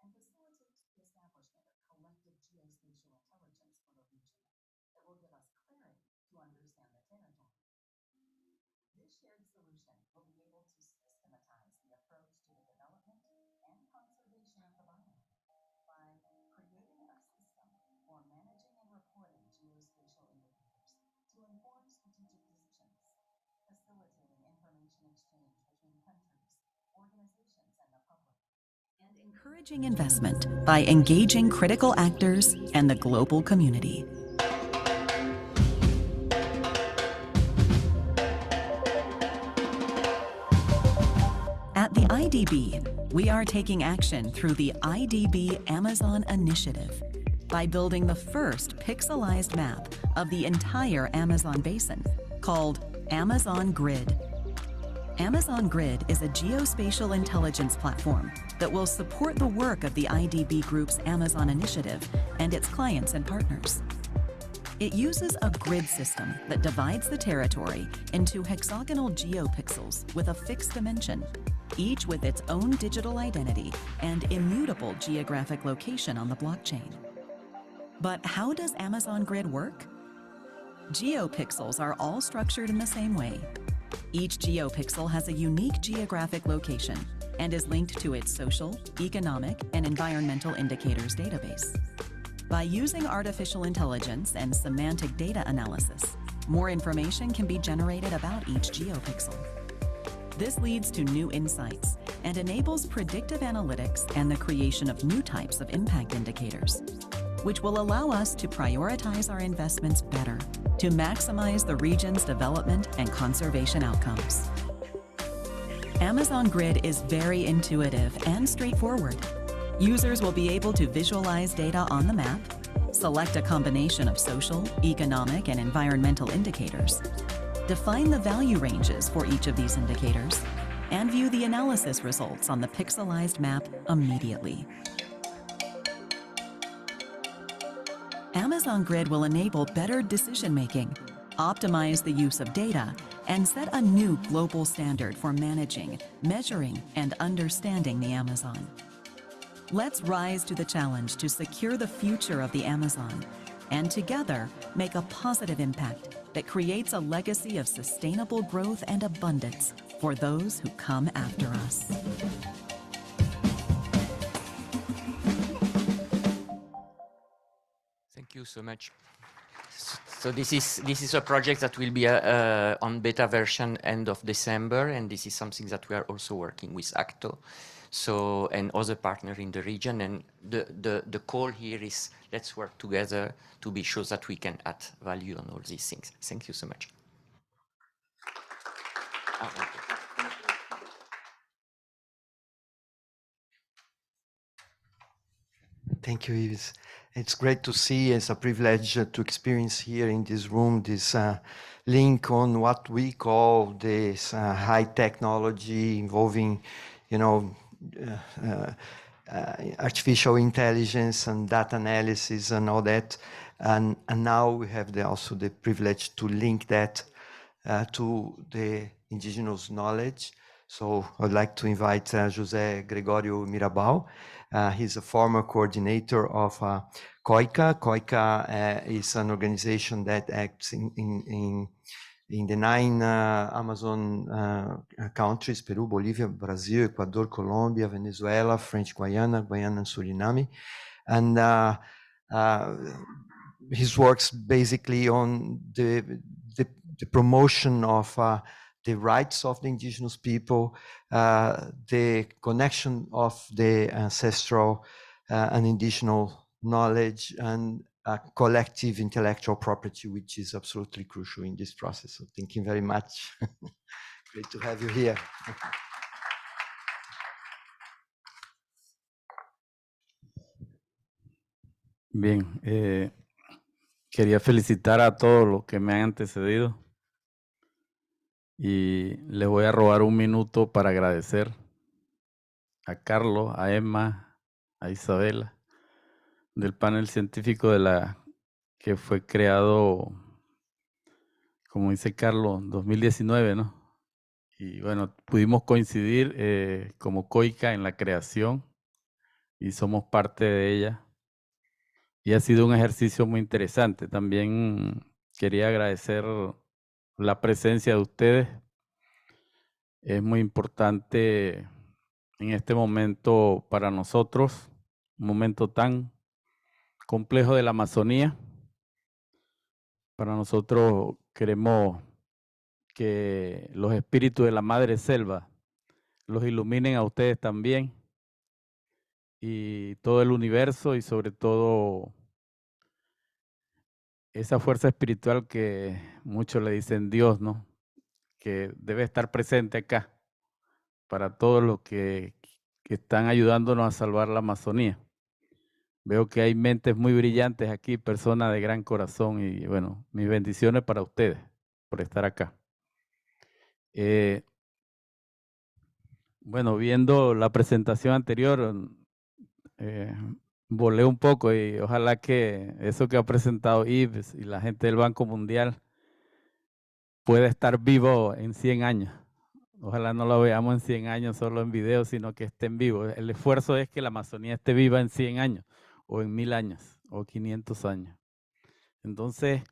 and facilitates the establishment of collective geospatial intelligence for the region that will give us clarity to understand the territory. This shared solution will be able to systematize the approach to the development and conservation of the biome by creating a system for managing and reporting geospatial indicators to inform strategic decisions, facilitating information exchange between countries, organizations, and the public. And encouraging investment by engaging critical actors and the global community. At the IDB, we are taking action through the IDB Amazon Initiative by building the first pixelized map of the entire Amazon basin, called Amazon Grid. Amazon Grid is a geospatial intelligence platform that will support the work of the IDB Group's Amazon Initiative and its clients and partners. It uses a grid system that divides the territory into hexagonal geopixels with a fixed dimension, each with its own digital identity and immutable geographic location on the blockchain. But how does Amazon Grid work? Geopixels are all structured in the same way. Each geopixel has a unique geographic location and is linked to its social, economic, and environmental indicators database. By using artificial intelligence and semantic data analysis, more information can be generated about each geopixel. This leads to new insights and enables predictive analytics and the creation of new types of impact indicators, which will allow us to prioritize our investments better to maximize the region's development and conservation outcomes. Amazon Grid is very intuitive and straightforward. Users will be able to visualize data on the map, select a combination of social, economic, and environmental indicators, define the value ranges for each of these indicators, and view the analysis results on the pixelized map immediately. Amazon Grid will enable better decision-making, optimize the use of data, and set a new global standard for managing, measuring, and understanding the Amazon. Let's rise to the challenge to secure the future of the Amazon and together make a positive impact that creates a legacy of sustainable growth and abundance for those who come after us. Thank you so much. So this is a project that will be on beta version end of December, and this is something that we are also working with Acto, so and other partners in the region. And the call here is let's work together to be sure that we can add value on all these things. Thank you so much. Thank you, Yves. It's great to see. It's a privilege to experience here in this room this link on what we call this high technology involving, you know, artificial intelligence and data analysis and all that. And now we have also the privilege to link that to the indigenous knowledge. So I'd like to invite José Gregorio Mirabal. He's a former coordinator of COICA. COICA is an organization that acts in the 9 Amazon countries: Peru, Bolivia, Brazil, Ecuador, Colombia, Venezuela, French Guiana, Guyana, and Suriname. And his works basically on the promotion of the rights of the indigenous people, the connection of the ancestral and indigenous knowledge, and collective intellectual property, which is absolutely crucial in this process. So thank you very much. Great to have you here. Bien, quería felicitar a todos los que me han antecedido y les voy a robar un minuto para agradecer a Carlos, a Emma, a Isabela, del panel científico que fue creado, como dice Carlos, en 2019, ¿no? Y bueno, pudimos coincidir como COICA en la creación y somos parte de ella. Y ha sido un ejercicio muy interesante. También quería agradecer la presencia de ustedes. Es muy importante en este momento para nosotros, un momento tan complejo de la Amazonía. Para nosotros queremos que los espíritus de la Madre Selva los iluminen a ustedes también y todo el universo, y sobre todo esa fuerza espiritual que muchos le dicen Dios, ¿no? Que debe estar presente acá para todos los que están ayudándonos a salvar la Amazonía. Veo que hay mentes muy brillantes aquí, personas de gran corazón, y bueno, mis bendiciones para ustedes por estar acá. Bueno, viendo la presentación anterior, volé un poco, y ojalá que eso que ha presentado Yves y la gente del Banco Mundial pueda estar vivo en 100 años. Ojalá no lo veamos en 100 años solo en video, sino que esté en vivo. El esfuerzo es que la Amazonía esté viva en 100 años, o en 1000 años, o 500 años. Entonces,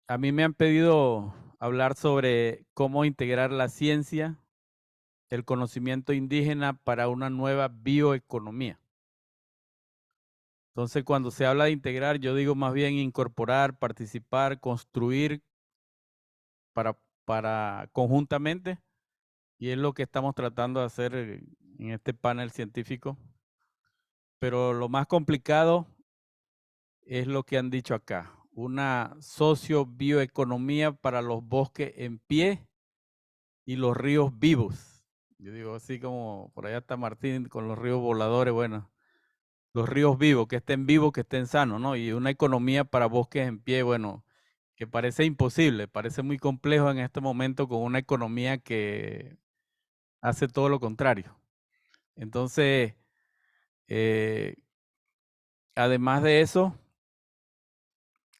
a mí me han pedido hablar sobre cómo integrar la ciencia, el conocimiento indígena para una nueva bioeconomía. Entonces, cuando se habla de integrar, yo digo más bien incorporar, participar, construir para conjuntamente, y es lo que estamos tratando de hacer en este panel científico. Pero lo más complicado es lo que han dicho acá: una socio-bioeconomía para los bosques en pie y los ríos vivos. Yo digo así como por allá está Martín con los ríos voladores. Bueno, los ríos vivos, que estén vivos, que estén sanos, ¿no? Y una economía para bosques en pie, bueno, que parece imposible, parece muy complejo en este momento, con una economía que hace todo lo contrario. Entonces, además de eso,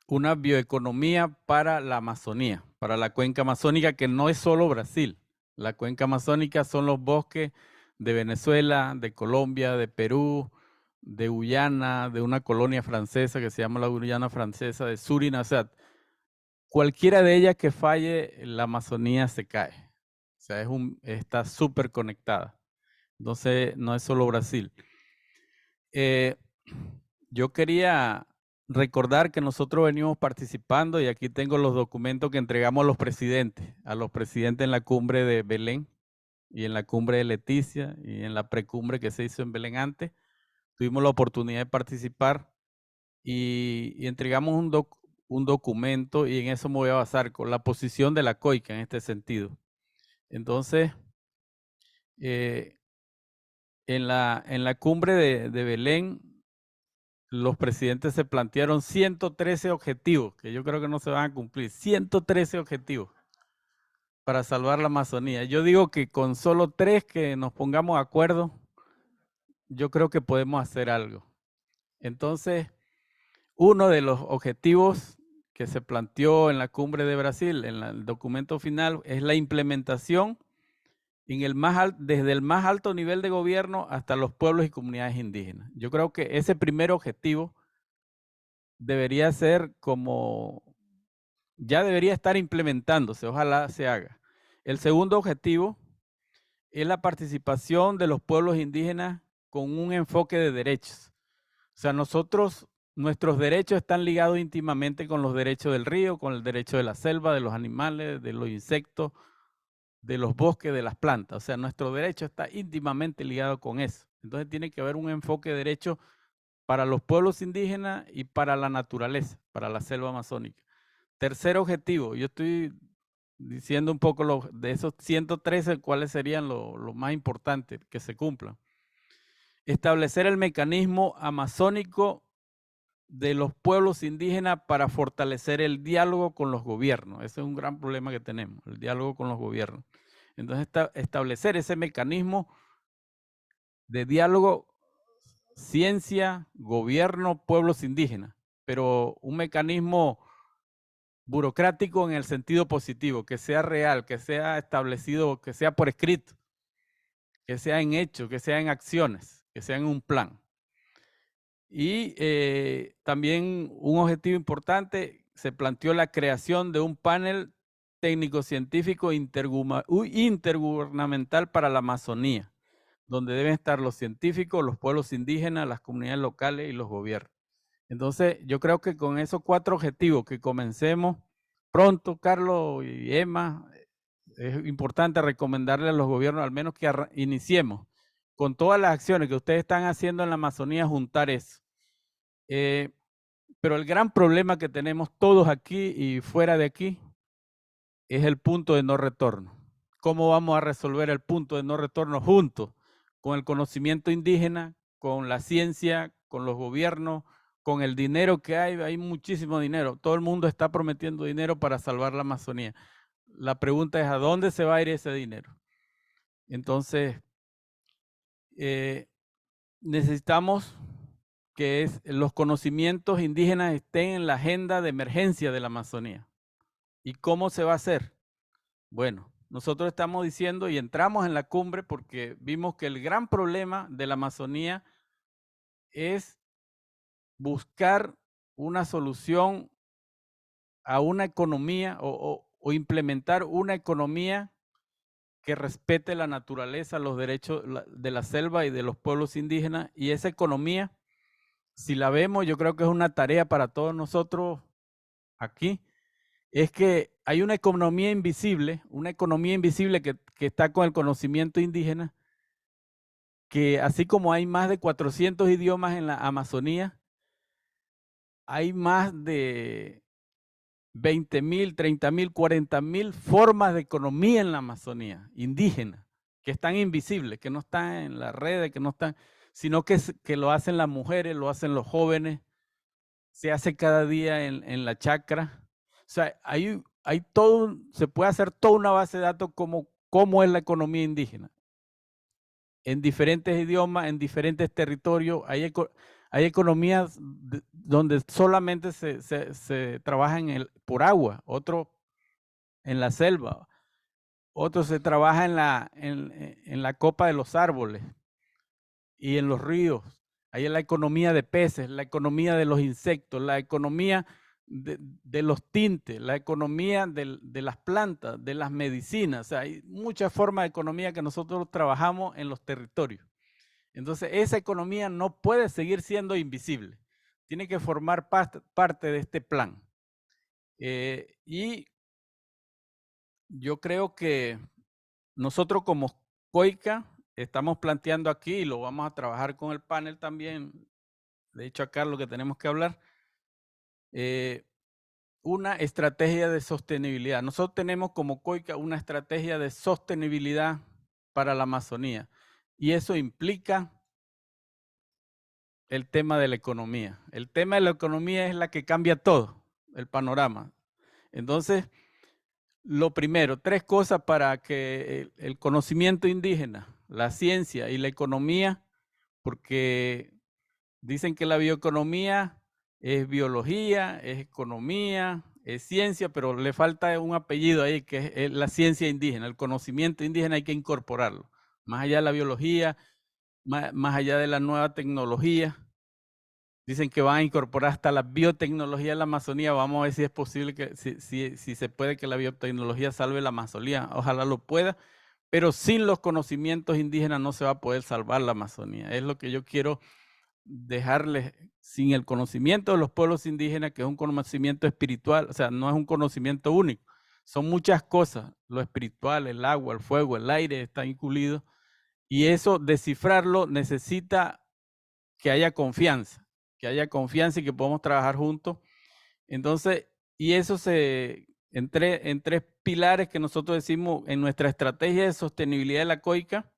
una bioeconomía para la Amazonía, para la cuenca amazónica, que no es solo Brasil. La cuenca amazónica son los bosques de Venezuela, de Colombia, de Perú, de Guyana, de una colonia francesa que se llama la Guyana Francesa, de Surinam. O sea, cualquiera de ellas que falle, la Amazonía se cae. O sea, está súper conectada. Entonces, no es solo Brasil. Yo quería recordar que nosotros venimos participando, y aquí tengo los documentos que entregamos a los presidentes en la cumbre de Belén, y en la cumbre de Leticia, y en la precumbre que se hizo en Belén antes. Tuvimos la oportunidad de participar y entregamos un documento, y en eso me voy a basar con la posición de la COICA en este sentido. Entonces, en la cumbre de Belén, los presidentes se plantearon 113 objetivos, que yo creo que no se van a cumplir, 113 objetivos para salvar la Amazonía. Yo digo que con solo 3 que nos pongamos de acuerdo, yo creo que podemos hacer algo. Entonces, uno de los objetivos que se planteó en la cumbre de Brasil, en el documento final, es la implementación desde el más alto nivel de gobierno hasta los pueblos y comunidades indígenas. Yo creo que ese primer objetivo debería ser ya debería estar implementándose, ojalá se haga. El segundo objetivo es la participación de los pueblos indígenas con un enfoque de derechos. O sea, nuestros derechos están ligados íntimamente con los derechos del río, con el derecho de la selva, de los animales, de los insectos, de los bosques, de las plantas. O sea, nuestro derecho está íntimamente ligado con eso. Entonces tiene que haber un enfoque de derecho para los pueblos indígenas y para la naturaleza, para la selva amazónica. Tercer objetivo, yo estoy diciendo un poco de esos 113, cuáles serían lo más importante que se cumplan. Establecer el mecanismo amazónico de los pueblos indígenas para fortalecer el diálogo con los gobiernos. Ese es un gran problema que tenemos, el diálogo con los gobiernos. Entonces, establecer ese mecanismo de diálogo, ciencia, gobierno, pueblos indígenas, pero un mecanismo burocrático en el sentido positivo, que sea real, que sea establecido, que sea por escrito, que sea en hechos, que sea en acciones, que sea en un plan. Y también un objetivo importante, se planteó la creación de un panel técnico-científico intergubernamental para la Amazonía, donde deben estar los científicos, los pueblos indígenas, las comunidades locales y los gobiernos. Entonces, yo creo que con esos 4 objetivos que comencemos pronto, Carlos y Emma, es importante recomendarle a los gobiernos al menos que iniciemos con todas las acciones que ustedes están haciendo en la Amazonía, juntar eso. Pero el gran problema que tenemos todos aquí y fuera de aquí es el punto de no retorno. ¿Cómo vamos a resolver el punto de no retorno juntos? Con el conocimiento indígena, con la ciencia, con los gobiernos, con el dinero que hay muchísimo dinero. Todo el mundo está prometiendo dinero para salvar la Amazonía. La pregunta es, ¿a dónde se va a ir ese dinero? Entonces, necesitamos que los conocimientos indígenas estén en la agenda de emergencia de la Amazonía. ¿Y cómo se va a hacer? Bueno, nosotros estamos diciendo y entramos en la cumbre porque vimos que el gran problema de la Amazonía es buscar una solución a una economía o implementar una economía que respete la naturaleza, los derechos de la selva y de los pueblos indígenas. Y esa economía, si la vemos, yo creo que es una tarea para todos nosotros aquí, es que hay una economía invisible que está con el conocimiento indígena, que así como hay más de 400 idiomas en la Amazonía, hay más de 20.000, 30.000, 40.000 formas de economía en la Amazonía, indígena, que están invisibles, que no están en las redes, que no están, sino que lo hacen las mujeres, lo hacen los jóvenes, se hace cada día en la chacra. O sea, se puede hacer toda una base de datos cómo es la economía indígena. En diferentes idiomas, en diferentes territorios, hay economías donde solamente se trabaja por agua, otro en la selva, otro se trabaja en la copa de los árboles y en los ríos. Hay la economía de peces, la economía de los insectos, la economía de los tintes, la economía de las plantas, de las medicinas. O sea, hay muchas formas de economía que nosotros trabajamos en los territorios. Entonces, esa economía no puede seguir siendo invisible. Tiene que formar parte de este plan. Y yo creo que nosotros como COICA estamos planteando aquí, y lo vamos a trabajar con el panel también, de hecho acá lo que tenemos que hablar, una estrategia de sostenibilidad. Nosotros tenemos como COICA una estrategia de sostenibilidad para la Amazonía. y eso implica el tema de la economía. El tema de la economía es la que cambia todo, el panorama. Entonces, lo primero, 3 cosas para que el conocimiento indígena, la ciencia y la economía, porque dicen que la bioeconomía es biología, es economía, es ciencia, pero le falta un apellido ahí que es la ciencia indígena, el conocimiento indígena hay que incorporarlo. Más allá de la biología, más allá de la nueva tecnología. Dicen que van a incorporar hasta la biotecnología en la Amazonía. Vamos a ver si es posible, si se puede que la biotecnología salve la Amazonía. Ojalá lo pueda, pero sin los conocimientos indígenas no se va a poder salvar la Amazonía. Es lo que yo quiero dejarles, sin el conocimiento de los pueblos indígenas, que es un conocimiento espiritual, o sea, no es un conocimiento único. Son muchas cosas, lo espiritual, el agua, el fuego, el aire está incluido. Y eso, descifrarlo, necesita que haya confianza y que podamos trabajar juntos. Entonces, y eso en 3 pilares que nosotros decimos en nuestra estrategia de sostenibilidad de la COICA,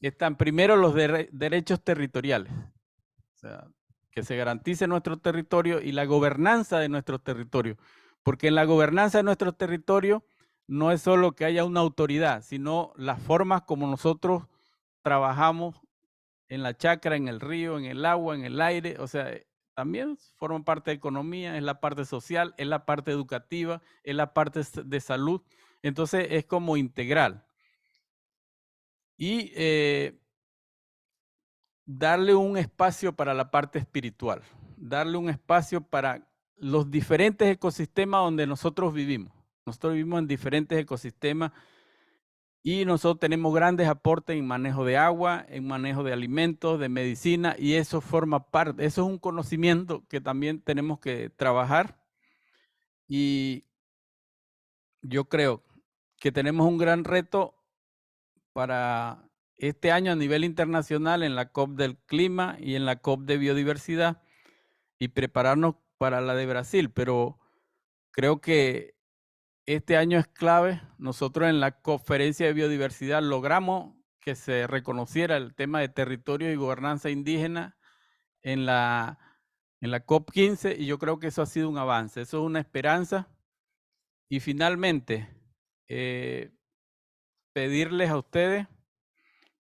están primero los derechos territoriales, o sea, que se garantice nuestro territorio y la gobernanza de nuestro territorio, porque en la gobernanza de nuestro territorio no es solo que haya una autoridad, sino las formas como nosotros trabajamos en la chacra, en el río, en el agua, en el aire, o sea, también forman parte de economía, es la parte social, es la parte educativa, es la parte de salud, entonces es como integral. Y darle un espacio para la parte espiritual, darle un espacio para los diferentes ecosistemas donde nosotros vivimos. Nosotros vivimos en diferentes ecosistemas y nosotros tenemos grandes aportes en manejo de agua, en manejo de alimentos, de medicina, y eso forma parte, eso es un conocimiento que también tenemos que trabajar. Y yo creo que tenemos un gran reto para este año a nivel internacional en la COP del clima y en la COP de biodiversidad y prepararnos para la de Brasil, pero creo que este año es clave. Nosotros en la conferencia de biodiversidad logramos que se reconociera el tema de territorio y gobernanza indígena en la COP 15 y yo creo que eso ha sido un avance, eso es una esperanza. Y finalmente, pedirles a ustedes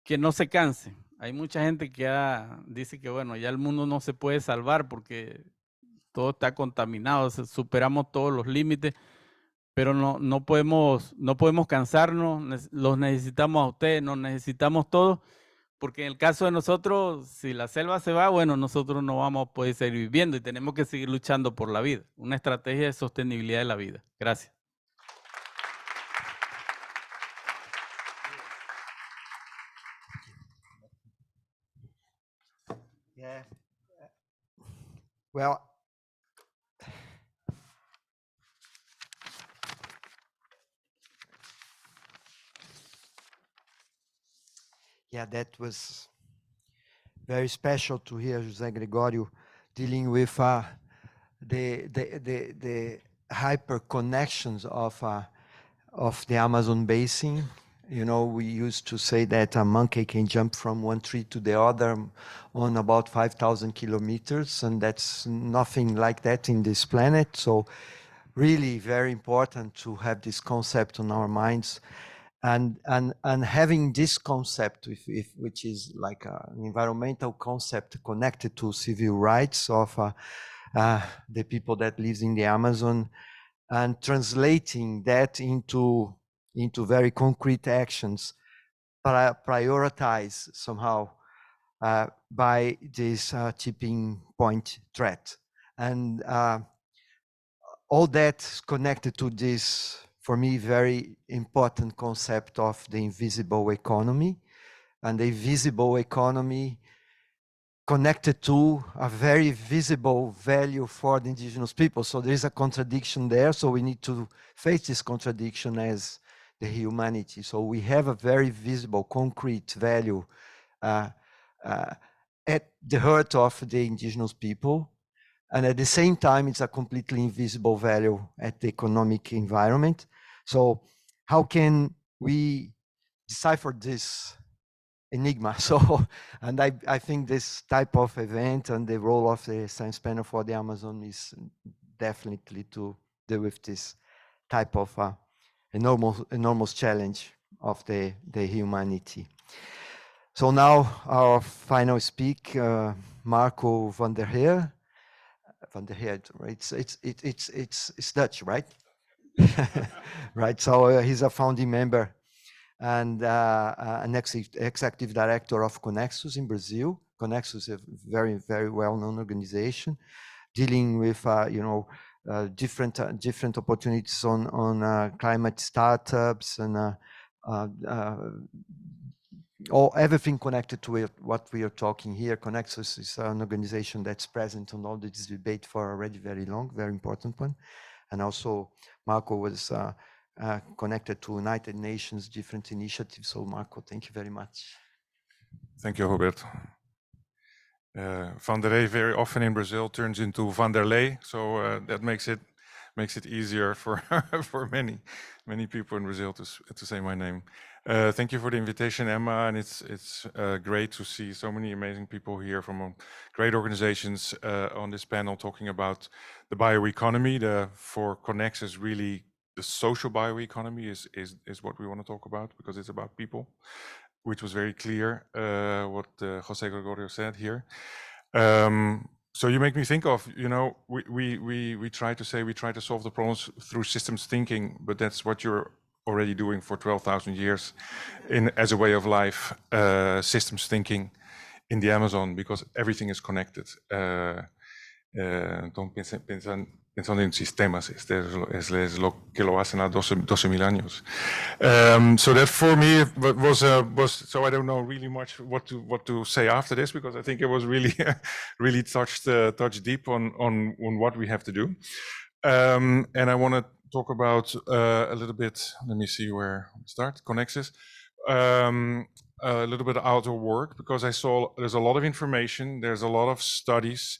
que no se cansen. Hay mucha gente que dice que bueno, ya el mundo no se puede salvar porque todo está contaminado, superamos todos los límites, pero no podemos cansarnos, los necesitamos a ustedes, nos necesitamos todos, porque en el caso de nosotros, si la selva se va, bueno, nosotros no vamos a poder seguir viviendo y tenemos que seguir luchando por la vida, una estrategia de sostenibilidad de la vida. Gracias. Yeah. Well, yeah, that was very special to hear José Gregorio dealing with the hyper connections of the Amazon basin. You know, we used to say that a monkey can jump from one tree to the other on about 5,000 kilometers, and that's nothing like that in this planet. So really very important to have this concept on our minds. And having this concept, which is like an environmental concept connected to civil rights of the people that lives in the Amazon, and translating that into very concrete actions, prioritize somehow by this tipping point threat. And all that's connected to this, for me, very important concept of the invisible economy, and the invisible economy connected to a very visible value for the indigenous people. So there is a contradiction there. So we need to face this contradiction as the humanity. So we have a very visible, concrete value at the heart of the indigenous people. And at the same time, it's a completely invisible value at the economic environment. So how can we decipher this enigma. So, and I think this type of event and the role of the science panel for the Amazon is definitely to deal with this type of enormous challenge of the humanity. So now our final speaker, Marco van der Heer. Van der Heer, right? It's Dutch, right? Right. So he's a founding member and an executive director of Conexsus in Brazil. Conexsus is a very, very well-known organization dealing with, different opportunities on climate startups and everything connected to what we are talking here. Conexus is an organization that's present on all this debate for already very long, very important one. And also Marco was connected to United Nations, different initiatives. So Marco, thank you very much. Thank you, Roberto. Van der Rey very often in Brazil turns into Vanderlei, so that makes it easier for for many people in Brazil to say my name. Thank you for the invitation, Emma, and it's great to see so many amazing people here from great organizations on this panel talking about the bioeconomy. For Conexsus, really the social bioeconomy is what we want to talk about, because it's about people, which was very clear what Jose Gregorio said here. So you make me think of, we try to solve the problems through systems thinking, but that's what you're already doing for 12,000 years as a way of life, systems thinking in the Amazon, because everything is connected. Pensando en sistemas, es lo que lo hacen a 12,000 años. So that for me was so I don't know really much what to say after this, because I think it was really really touched deep on what we have to do. And I want to talk about a little bit. Let me see where we start. Conexsus. A little bit out of work, because I saw there's a lot of information, there's a lot of studies,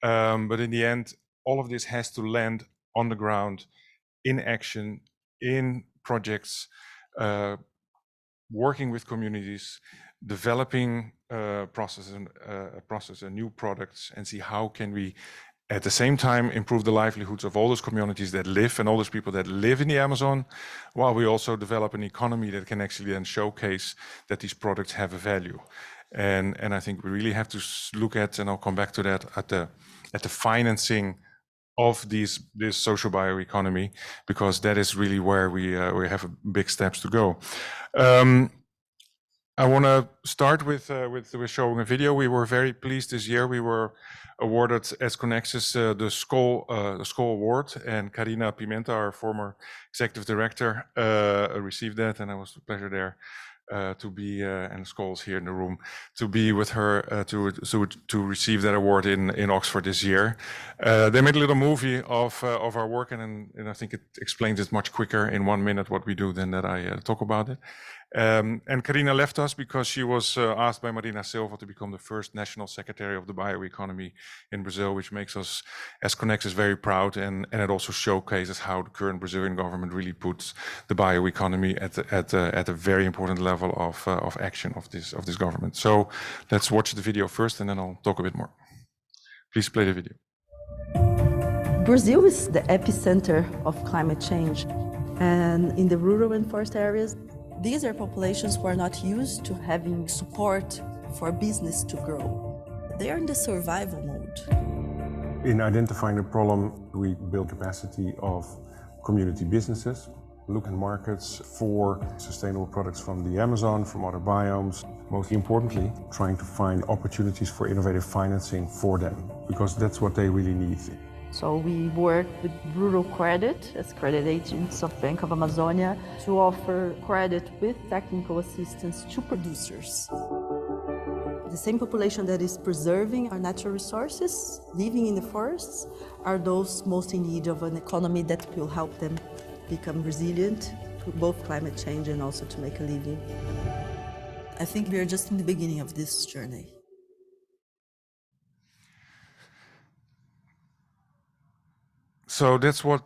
but in the end, all of this has to land on the ground, in action, in projects, working with communities, developing processes and new products, and see how can we, at the same time, improve the livelihoods of all those communities that live and all those people that live in the Amazon, while we also develop an economy that can actually then showcase that these products have a value. And I think we really have to look at, and I'll come back to that, at the financing of this social bioeconomy, because that is really where we have big steps to go. I want to start with showing a video. We were very pleased this year. We were awarded as Conexsus the SCOL Award, and Karina Pimenta, our former executive director, received that, and it was a pleasure there to be, and Scholes here in the room, to be with her to receive that award in Oxford this year. They made a little movie of our work, and I think it explains it much quicker in 1 minute what we do than that I talk about it. And Karina left us because she was asked by Marina Silva to become the first national secretary of the bioeconomy in Brazil, which makes us as Conexsus very proud, and it also showcases how the current Brazilian government really puts the bioeconomy at a very important level of action of this government. So let's watch the video first, and then I'll talk a bit more. Please play the video. Brazil is the epicenter of climate change, and in the rural and forest areas, these are populations who are not used to having support for business to grow. They are in the survival mode. In identifying the problem, we build capacity of community businesses, look at markets for sustainable products from the Amazon, from other biomes. Most importantly, trying to find opportunities for innovative financing for them, because that's what they really need. So we work with Rural Credit as credit agents of Bank of Amazonia to offer credit with technical assistance to producers. The same population that is preserving our natural resources, living in the forests, are those most in need of an economy that will help them become resilient to both climate change and also to make a living. I think we are just in the beginning of this journey. So that's what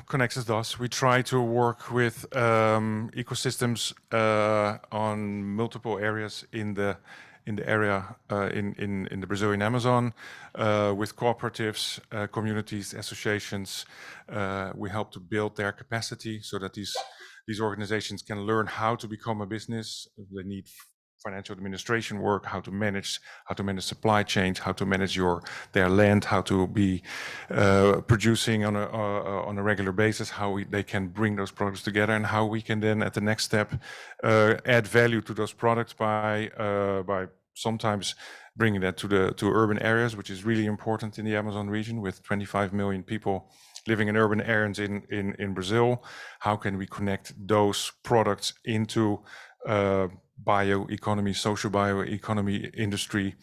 Conexsus does. We try to work with ecosystems on multiple areas in the area in the Brazilian Amazon, with cooperatives, communities, associations. We help to build their capacity so that these organizations can learn how to become a business. They need financial administration work, how to manage supply chains, how to manage their land, how to be producing on a regular basis, how they can bring those products together, and how we can then at the next step add value to those products by sometimes bringing that to urban areas, which is really important in the Amazon region with 25 million people living in urban areas in Brazil. How can we connect those products into bioeconomy, social bioeconomy industry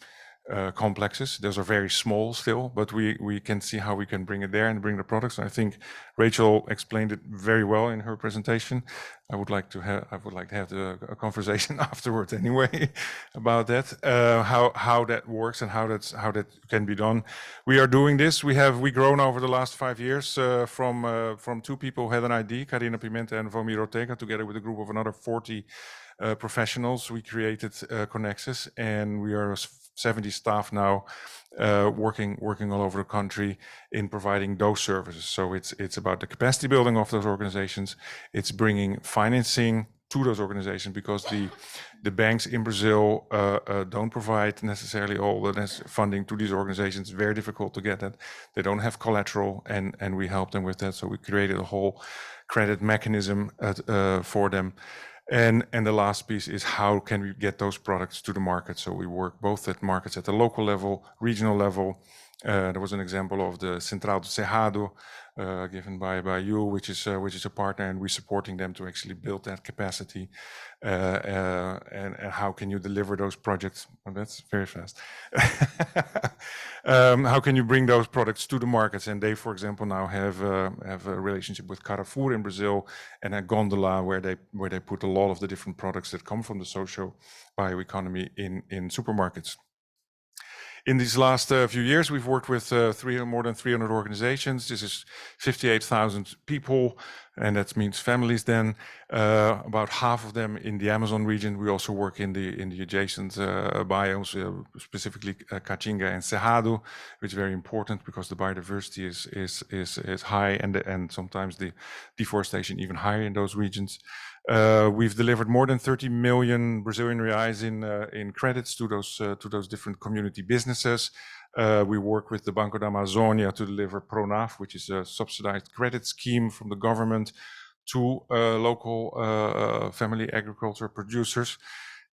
complexes? Those are very small still, but we can see how we can bring it there and bring the products. And I think Rachel explained it very well in her presentation. I would like to have a conversation afterwards anyway about that, how that works and how that can be done. We are doing this. We grown over the last 5 years from 2 people who had an idea, Karina Pimenta and Vomir Ortega, together with a group of another 40 professionals. We created Conexsus, and we are 70 staff now, working all over the country in providing those services. So it's about the capacity building of those organizations. It's bringing financing to those organizations, because the banks in Brazil don't provide necessarily all the funding to these organizations. Very difficult to get that. They don't have collateral, and we help them with that. So we created a whole credit mechanism for them. And the last piece is, how can we get those products to the market? So we work both at markets at the local level, regional level. There was an example of the Central do Cerrado, given by you, which is a partner, and we're supporting them to actually build that capacity. And how can you deliver those projects? Oh, that's very fast. How can you bring those products to the markets? And they, for example, now have a relationship with Carrefour in Brazil, and a gondola where they put a lot of the different products that come from the social bioeconomy in supermarkets. In these last few years, we've worked with more than 300 organizations. This is 58,000 people, and that means families then. About half of them in the Amazon region. We also work in the adjacent biomes, specifically Caatinga and Cerrado, which is very important because the biodiversity is high, and sometimes the deforestation even higher in those regions. We've delivered more than 30 million Brazilian reais in credits to those different community businesses. We work with the Banco da Amazônia to deliver PRONAF, which is a subsidized credit scheme from the government to local family agriculture producers.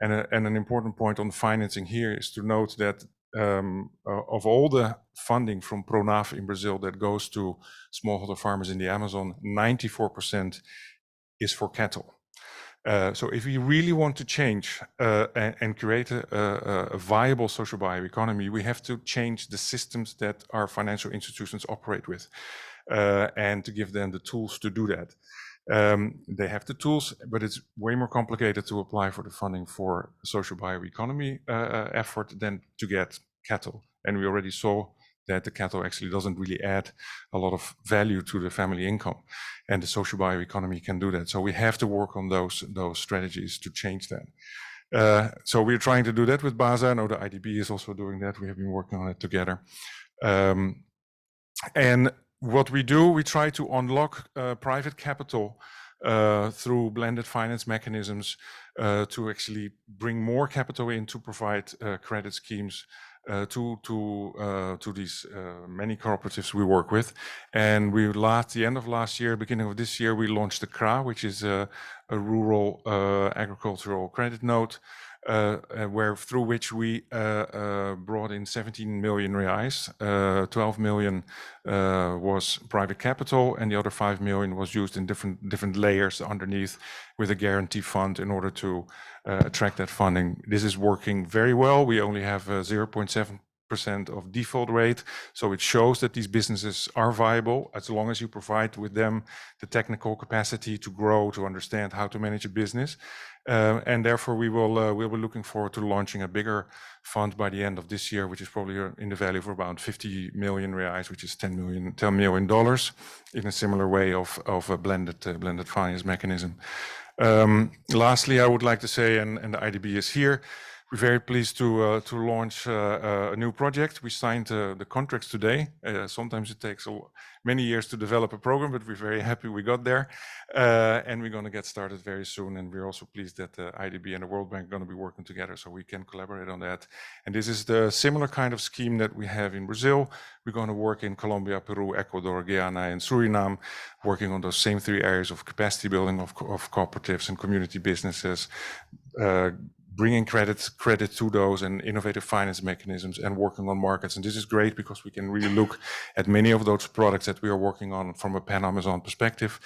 And an important point on financing here is to note that of all the funding from PRONAF in Brazil that goes to smallholder farmers in the Amazon, 94% is for cattle. So if we really want to change and create a viable social bioeconomy, we have to change the systems that our financial institutions operate with, and to give them the tools to do that. They have the tools, but it's way more complicated to apply for the funding for social bioeconomy effort than to get cattle. And we already saw that the cattle actually doesn't really add a lot of value to the family income, and the social bioeconomy can do that. So we have to work on those strategies to change that. So we're trying to do that with BASA. I know the IDB is also doing that. We have been working on it together. And what we do, we try to unlock private capital through blended finance mechanisms to actually bring more capital in to provide credit schemes to these many cooperatives we work with. And the end of last year, beginning of this year, we launched the CRA, which is a rural agricultural credit note, through which we brought in 17 million reais. 12 million was private capital, and the other 5 million was used in different layers underneath with a guarantee fund in order to attract that funding. This is working very well. We only have 0.7% 0% of default rate. So it shows that these businesses are viable as long as you provide with them the technical capacity to grow, to understand how to manage a business. And therefore, we'll be looking forward to launching a bigger fund by the end of this year, which is probably in the value of about 50 million reais, which is $10 million in a similar way of a blended finance mechanism. Lastly, I would like to say, and the IDB is here, we're very pleased to launch a new project. We signed the contracts today. Sometimes it takes many years to develop a program, but we're very happy we got there. And we're going to get started very soon. And we're also pleased that the IDB and the World Bank are going to be working together so we can collaborate on that. And this is the similar kind of scheme that we have in Brazil. We're going to work in Colombia, Peru, Ecuador, Guyana, and Suriname, working on those same 3 areas of capacity building of cooperatives and community businesses, bringing credit to those and innovative finance mechanisms and working on markets. And this is great because we can really look at many of those products that we are working on from a pan-Amazon perspective.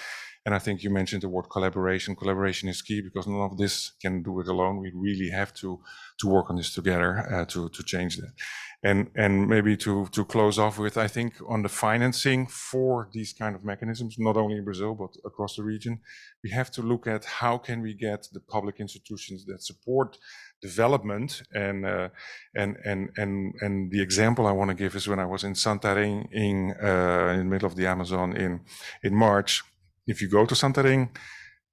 And I think you mentioned the word collaboration. Collaboration is key because none of this can do it alone. We really have to work on this together to change that. And maybe to close off with, I think on the financing for these kind of mechanisms, not only in Brazil, but across the region, we have to look at how can we get the public institutions that support development. And the example I want to give is when I was in Santarém in the middle of the Amazon in March. If you go to Santarém,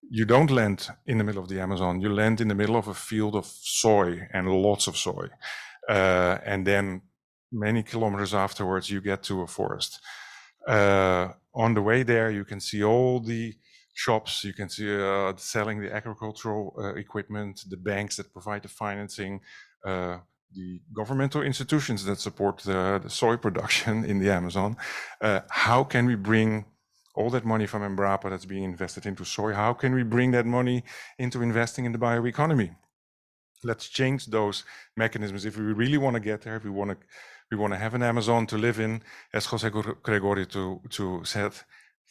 you don't land in the middle of the Amazon, you land in the middle of a field of soy and lots of soy. And then many kilometers afterwards, you get to a forest. On the way there, you can see all the shops, you can see selling the agricultural equipment, the banks that provide the financing, the governmental institutions that support the soy production in the Amazon. How can we bring all that money from Embrapa that's being invested into soy, how can we bring that money into investing in the bioeconomy? Let's change those mechanisms. If we really want to get there, if we want to have an Amazon to live in, as Jose Gregorio to said,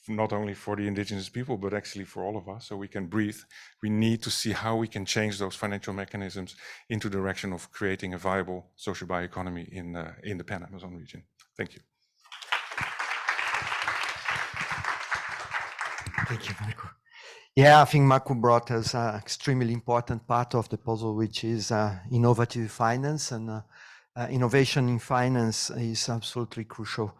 not only for the indigenous people, but actually for all of us, so we can breathe. We need to see how we can change those financial mechanisms into the direction of creating a viable social bioeconomy in the Pan-Amazon region. Thank you. Thank you, Marco. Yeah, I think Marco brought us an extremely important part of the puzzle, which is innovative finance. And innovation in finance is absolutely crucial.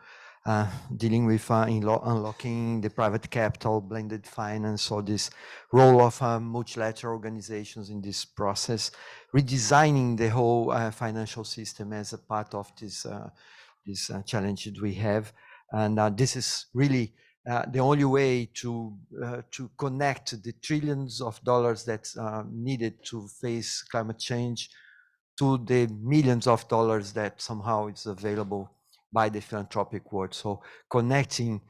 Dealing with unlocking the private capital, blended finance, or this role of multilateral organizations in this process, redesigning the whole financial system as a part of this challenge that we have. And this is really the only way to connect the trillions of dollars that's needed to face climate change to the millions of dollars that somehow is available by the philanthropic world. So connecting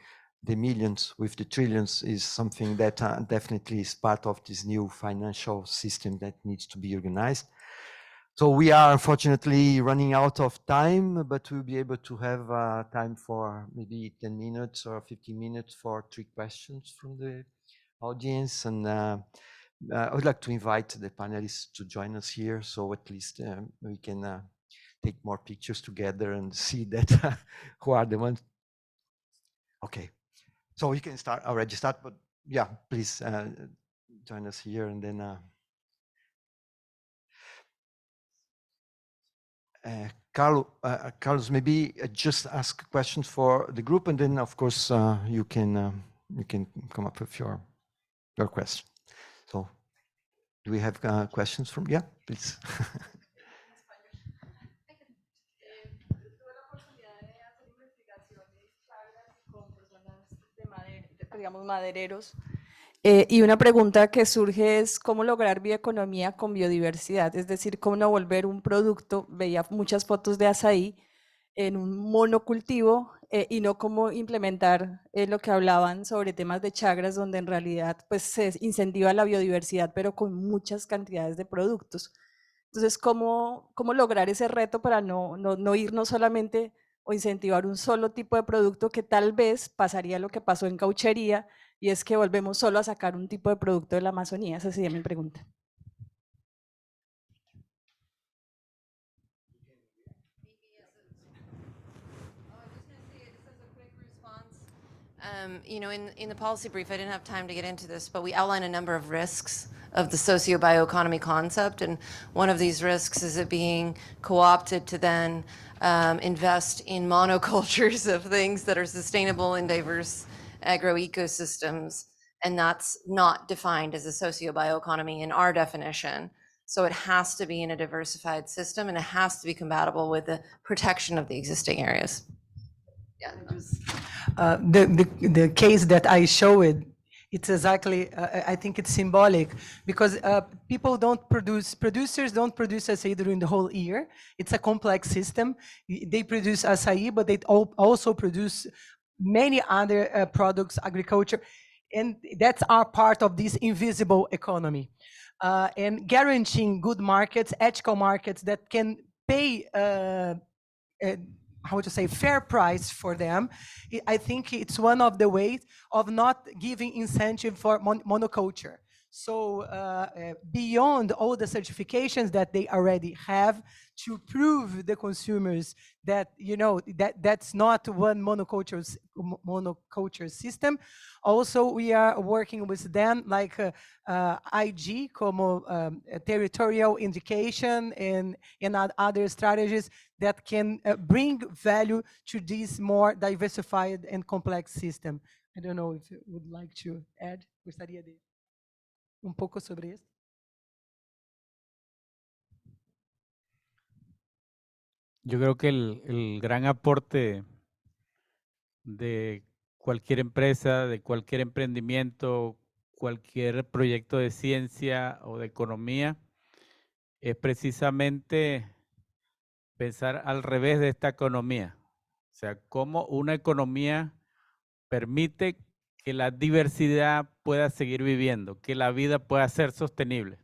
the millions with the trillions is something that definitely is part of this new financial system that needs to be organized. So we are unfortunately running out of time, but we'll be able to have time for maybe 10 minutes or 15 minutes for 3 questions from the audience. And I would like to invite the panelists to join us here, so at least we can take more pictures together and see that who are the ones. Okay, so we can already start, but yeah, please join us here, and then Carlos, maybe just ask questions for the group, and then of course you can come up with your question. So, do we have questions from? Yeah, please. Digamos, madereros. Y una pregunta que surge es cómo lograr bioeconomía con biodiversidad, es decir, cómo no volver un producto, veía muchas fotos de azaí, en un monocultivo y no cómo implementar lo que hablaban sobre temas de chagras, donde en realidad pues, se incentiva la biodiversidad, pero con muchas cantidades de productos. Entonces, ¿cómo lograr ese reto para no irnos solamente o incentivar un solo tipo de producto que tal vez pasaría lo que pasó en cauchería, y es que volvemos solo a sacar un tipo de producto de la Amazonía? Esa sería mi pregunta. You know, in the policy brief, I didn't have time to get into this, but we outline a number of risks of the socio-bioeconomy concept. And one of these risks is it being co-opted to then invest in monocultures of things that are sustainable in diverse agroecosystems. And that's not defined as a socio-bioeconomy in our definition. So it has to be in a diversified system, and it has to be compatible with the protection of the existing areas. Yeah. The case that I showed, it's exactly, I think it's symbolic, because producers don't produce acai during the whole year. It's a complex system. They produce acai, but they also produce many other products, agriculture, and that's our part of this invisible economy. And guaranteeing good markets, ethical markets that can pay how to say, fair price for them. I think it's one of the ways of not giving incentive for monoculture. So beyond all the certifications that they already have to prove the consumers that, you know, that's not one monoculture system. Also, we are working with them like IG, como territorial indication and other strategies that can bring value to this more diversified and complex system. I don't know if you would like to add. Gostaria de poco sobre esto. Yo creo que el gran aporte de cualquier empresa, de cualquier emprendimiento, cualquier proyecto de ciencia o de economía, es precisamente pensar al revés de esta economía. O sea, cómo una economía permite que la diversidad pueda seguir viviendo, que la vida pueda ser sostenible.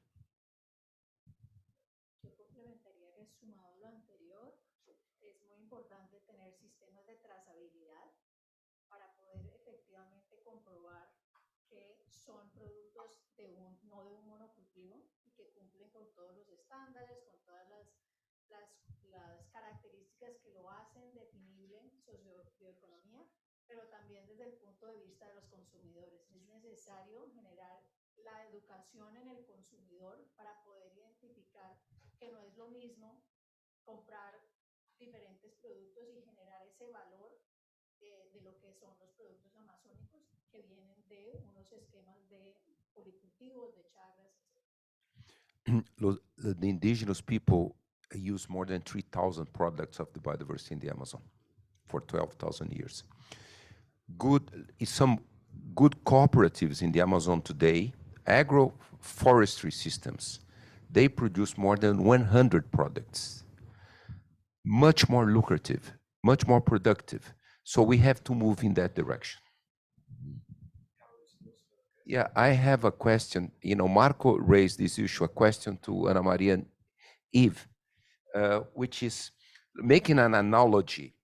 Yo complementaría que sumado a lo anterior, es muy importante tener sistemas de trazabilidad para poder efectivamente comprobar que son productos no de un monocultivo y que cumplen con todos los estándares, con todas las características que lo hacen definible en sociobioeconomía, pero también desde el punto de vista de los consumidores. Es necesario generar la educación en el consumidor para poder identificar que no es lo mismo comprar diferentes productos y generar ese valor de lo que son los productos amazónicos que vienen de unos esquemas de policultivos, de chagras, etc. The indigenous people use more than 3,000 products of the biodiversity in the Amazon for 12,000 years. Some good cooperatives in the Amazon today, agroforestry systems, they produce more than 100 products. Much more lucrative, much more productive. So we have to move in that direction. Yeah, I have a question. You know, Marco raised this issue, a question to Ana Maria and Yves, which is making an analogy.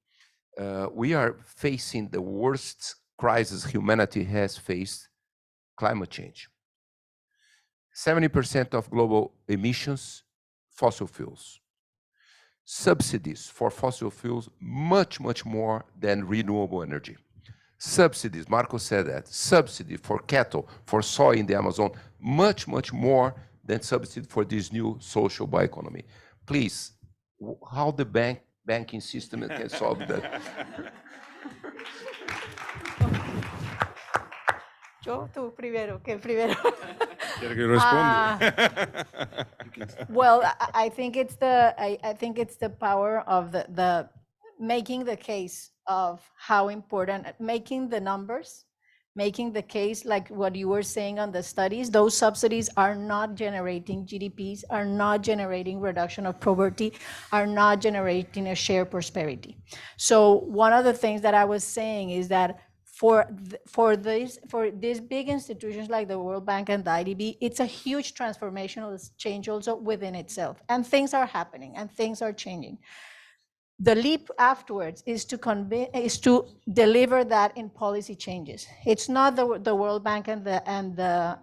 We are facing the worst crisis humanity has faced, climate change. 70% of global emissions, fossil fuels. Subsidies for fossil fuels, much, much more than renewable energy. Subsidies, Marco said that, subsidy for cattle, for soy in the Amazon, much, much more than subsidy for this new social bioeconomy. Please, how the banking system can solve that? Yo, tú primero, que primero. Quiero que responda. Well, I think it's the power of the making the case of how important, making the numbers, making the case like what you were saying on the studies. Those subsidies are not generating GDPs, are not generating reduction of poverty, are not generating a shared prosperity. So one of the things that I was saying is that for these big institutions like the World Bank and the IDB, it's a huge transformational change also within itself. And things are happening and things are changing. The leap afterwards is to deliver that in policy changes. It's not the World Bank and the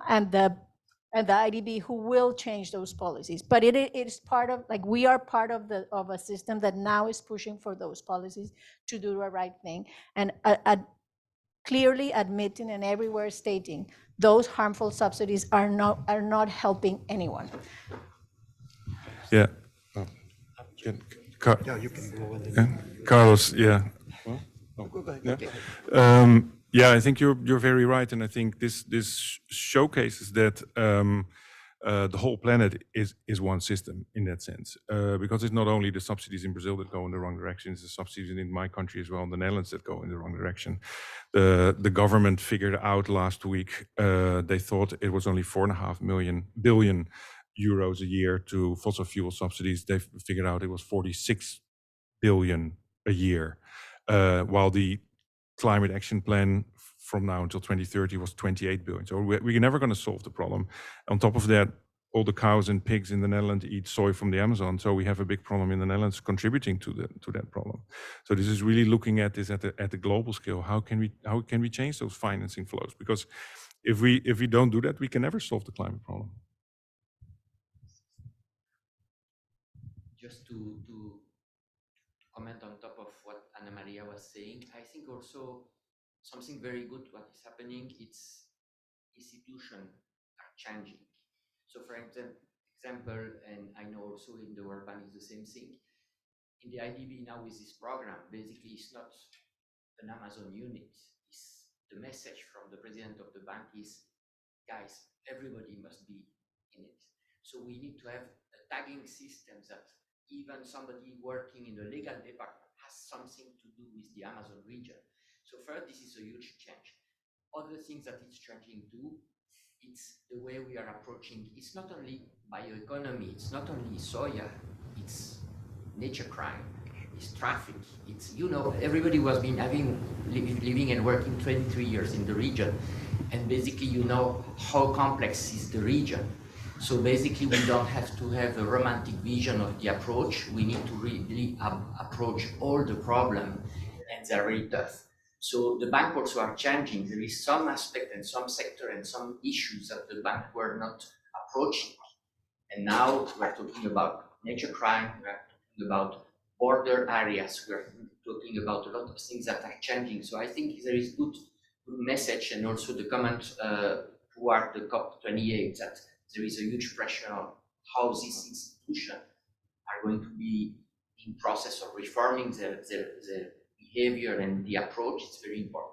IDB who will change those policies, but it is part of, like, we are part of a system that now is pushing for those policies to do the right thing. And clearly admitting and everywhere stating those harmful subsidies are not helping anyone. Yeah. Yeah, you can go Carlos, yeah. Go ahead. Yeah. Yeah, I think you're very right, and I think this showcases that the whole planet is one system in that sense, because it's not only the subsidies in Brazil that go in the wrong direction; it's the subsidies in my country as well, in the Netherlands, that go in the wrong direction. The government figured out last week they thought it was only 4.5 billion euros a year to fossil fuel subsidies. They figured out it was 46 billion a year, while the climate action plan from now until 2030 was 28 billion. So we're never going to solve the problem. On top of that, all the cows and pigs in the Netherlands eat soy from the Amazon. So we have a big problem in the Netherlands contributing to that problem. So this is really looking at this at the global scale. How can we change those financing flows? Because if we don't do that, we can never solve the climate problem. Just to comment on top of what Ana Maria was saying, I think also something very good what is happening, it's institutions are changing. So for example, and I know also in the World Bank is the same thing, in the IDB now with this program, basically it's not an Amazon unit. It's the message from the president of the bank is, guys, everybody must be in it. So we need to have a tagging system that even somebody working in the legal department has something to do with the Amazon region. So first, this is a huge change. Other things that it's changing too, it's the way we are approaching. It's not only bioeconomy, it's not only soya, it's nature crime, it's traffic. It's, you know, everybody was been living and working 23 years in the region. And basically, you know how complex is the region. So basically, we don't have to have a romantic vision of the approach. We need to really approach all the problem, and they're very tough. So the bank also are changing. There is some aspect and some sector and some issues that the bank were not approaching. And now we're talking about nature crime, we're talking about border areas, we're talking about a lot of things that are changing. So I think there is good message, and also the comment toward the COP28 that there is a huge pressure on how these institutions are going to be in process of reforming their behavior and the approach. It's very important.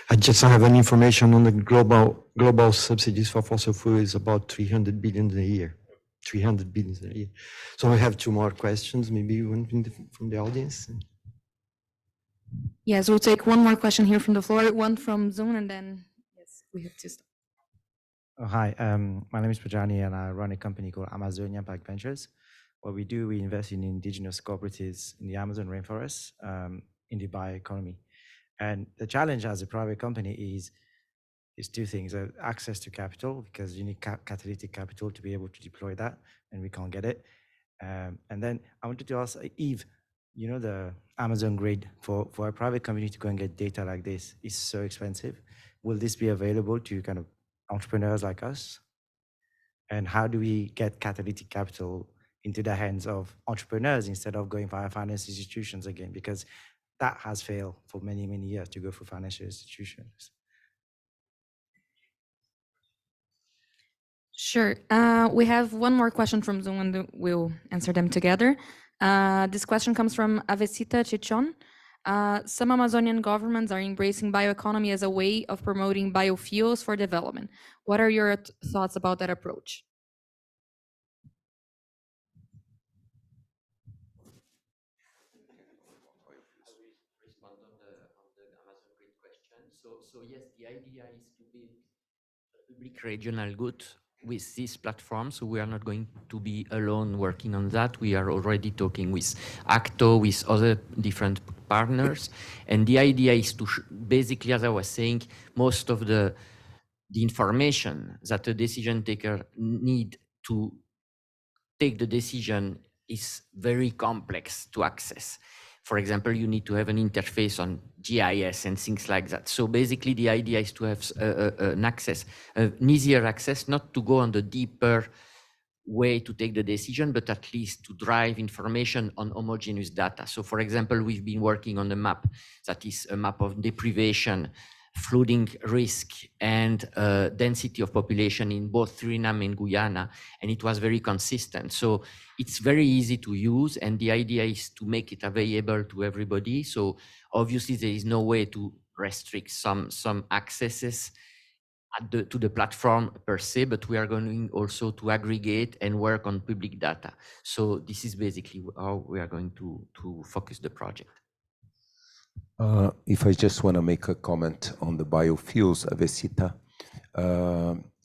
I just have an information on the global subsidies for fossil fuel is about 300 billion a year. 300 billion a year. So we have two more questions, maybe one from the audience. Yes, we'll take one more question here from the floor, one from Zoom, and then yes, we have to stop. Oh, hi, my name is Pajani, and I run a company called Amazonia Back Ventures. What we do, we invest in indigenous cooperatives in the Amazon rainforest, in the bioeconomy. And the challenge as a private company is two things: access to capital, because you need catalytic capital to be able to deploy that, and we can't get it. And then I wanted to ask Yves, you know, the Amazon grid for a private company to go and get data like this is so expensive. Will this be available to kind of entrepreneurs like us? And how do we get catalytic capital into the hands of entrepreneurs instead of going via financial institutions again? Because that has failed for many, many years to go for financial institutions. Sure. We have one more question from Zoom, and we'll answer them together. This question comes from Avesita Chichon. Some Amazonian governments are embracing bioeconomy as a way of promoting biofuels for development. What are your thoughts about that approach? Respond on the Amazon grid question. So yes, the idea is to build a public regional good with this platform. So we are not going to be alone working on that. We are already talking with Acto, with other different partners. And the idea is to basically, as I was saying, most of the information that a decision taker need to take the decision is very complex to access. For example, you need to have an interface on GIS and things like that. So basically, the idea is to have an easier access, not to go on the deeper way to take the decision, but at least to drive information on homogeneous data. So for example, we've been working on a map that is a map of deprivation, flooding risk, and density of population in both Suriname and Guyana, and it was very consistent. So it's very easy to use, and the idea is to make it available to everybody. So obviously there is no way to restrict some accesses to the platform per se, but we are going also to aggregate and work on public data. So this is basically how we are going to focus the project. If I just want to make a comment on the biofuels, Avesita,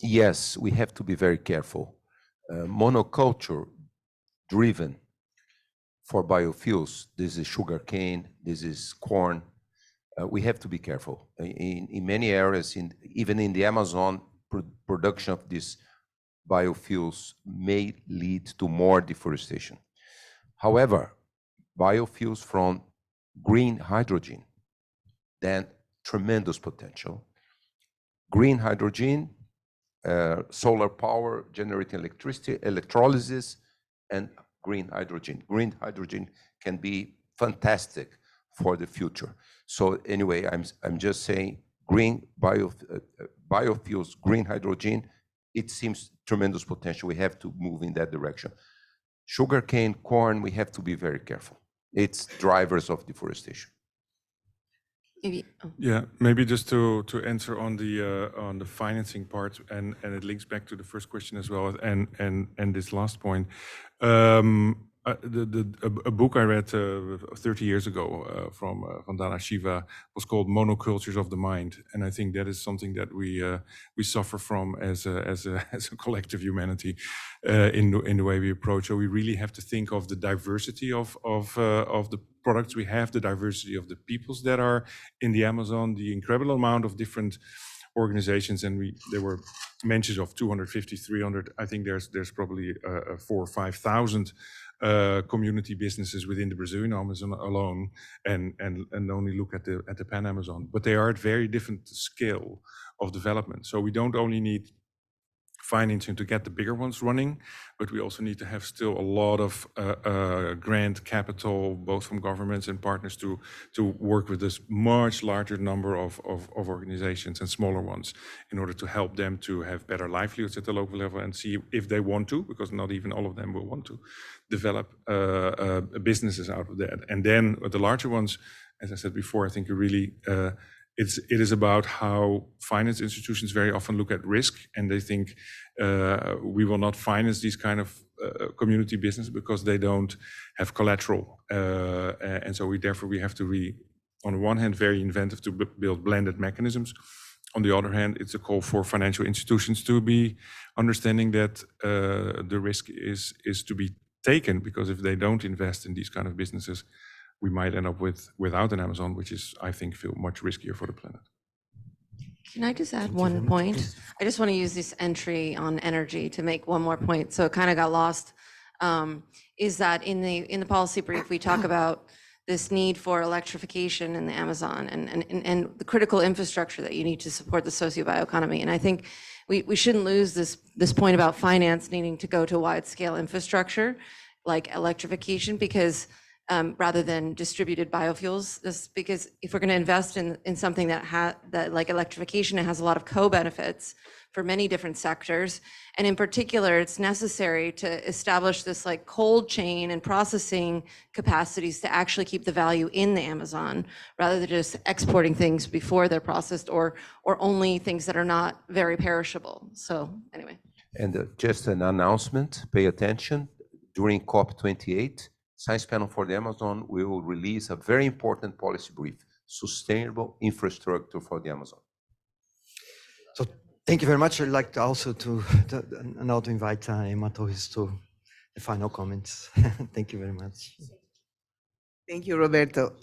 yes, we have to be very careful. Monoculture driven for biofuels, this is sugarcane, this is corn. We have to be careful. In many areas, even in the Amazon, production of these biofuels may lead to more deforestation. However, biofuels from green hydrogen, then tremendous potential. Green hydrogen, solar power, generating electricity, electrolysis, and green hydrogen. Green hydrogen can be fantastic for the future. So anyway, I'm just saying green biofuels, green hydrogen, it seems tremendous potential. We have to move in that direction. Sugarcane, corn, we have to be very careful. It's drivers of deforestation. Yeah, maybe just to answer on the financing part, and it links back to the first question as well, and this last point. A book I read 30 years ago from Vandana Shiva was called Monocultures of the Mind, and I think that is something that we suffer from as a collective humanity in the way we approach. So we really have to think of the diversity of the products we have, the diversity of the peoples that are in the Amazon, the incredible amount of different organizations, and there were mentions of 250, 300. I think there's probably 4,000 or 5,000 community businesses within the Brazilian Amazon alone, and only look at the Pan Amazon. But they are at very different scale of development. So we don't only need financing to get the bigger ones running, but we also need to have still a lot of grant capital, both from governments and partners, to work with this much larger number of organizations and smaller ones in order to help them to have better livelihoods at the local level and see if they want to, because not even all of them will want to, develop businesses out of that. And then the larger ones, as I said before, I think it really it is about how finance institutions very often look at risk, and they think we will not finance these kind of community business because they don't have collateral, and so therefore we have to be, on the one hand, very inventive to build blended mechanisms. On the other hand, it's a call for financial institutions to be understanding that the risk is to be taken, because if they don't invest in these kind of businesses, we might end up without an Amazon, which is, I think, feel much riskier for the planet. Can I just add one point? I just want to use this entry on energy to make one more point. So it kind of got lost. Is that in the policy brief, we talk about this need for electrification in the Amazon and the critical infrastructure that you need to support the socio-bioeconomy. And I think we shouldn't lose this point about finance needing to go to wide-scale infrastructure like electrification, because rather than distributed biofuels, because if we're going to invest in something that like electrification, it has a lot of co-benefits for many different sectors, and in particular, it's necessary to establish this like cold chain and processing capacities to actually keep the value in the Amazon, rather than just exporting things before they're processed, or only things that are not very perishable. So anyway. And just an announcement: pay attention during COP28. Science Panel for the Amazon will release a very important policy brief, sustainable infrastructure for the Amazon. So thank you very much. I'd like also to now to invite Emma Torres to the final comments. Thank you very much. Thank you, Roberto.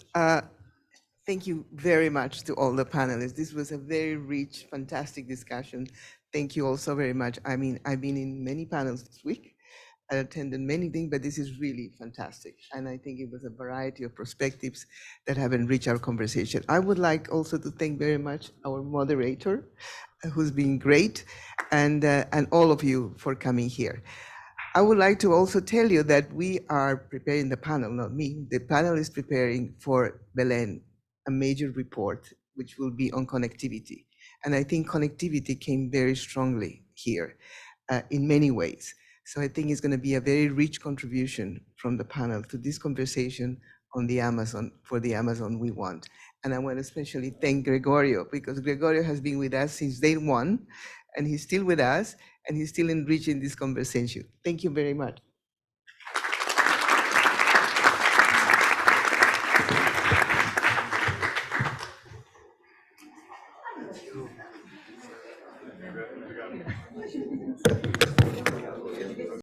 Thank you very much to all the panelists. This was a very rich, fantastic discussion. Thank you also very much. I mean, I've been in many panels this week. I attended many things, but this is really fantastic. And I think it was a variety of perspectives that have enriched our conversation. I would like also to thank very much our moderator, who's been great, and all of you for coming here. I would like to also tell you that we are preparing the panel, not me. The panel is preparing for Belen a major report, which will be on connectivity. And I think connectivity came very strongly here in many ways. So I think it's going to be a very rich contribution from the panel to this conversation on the Amazon, for the Amazon we want. And I want to especially thank Gregorio, because Gregorio has been with us since day one, and he's still with us, and he's still enriching this conversation. Thank you very much.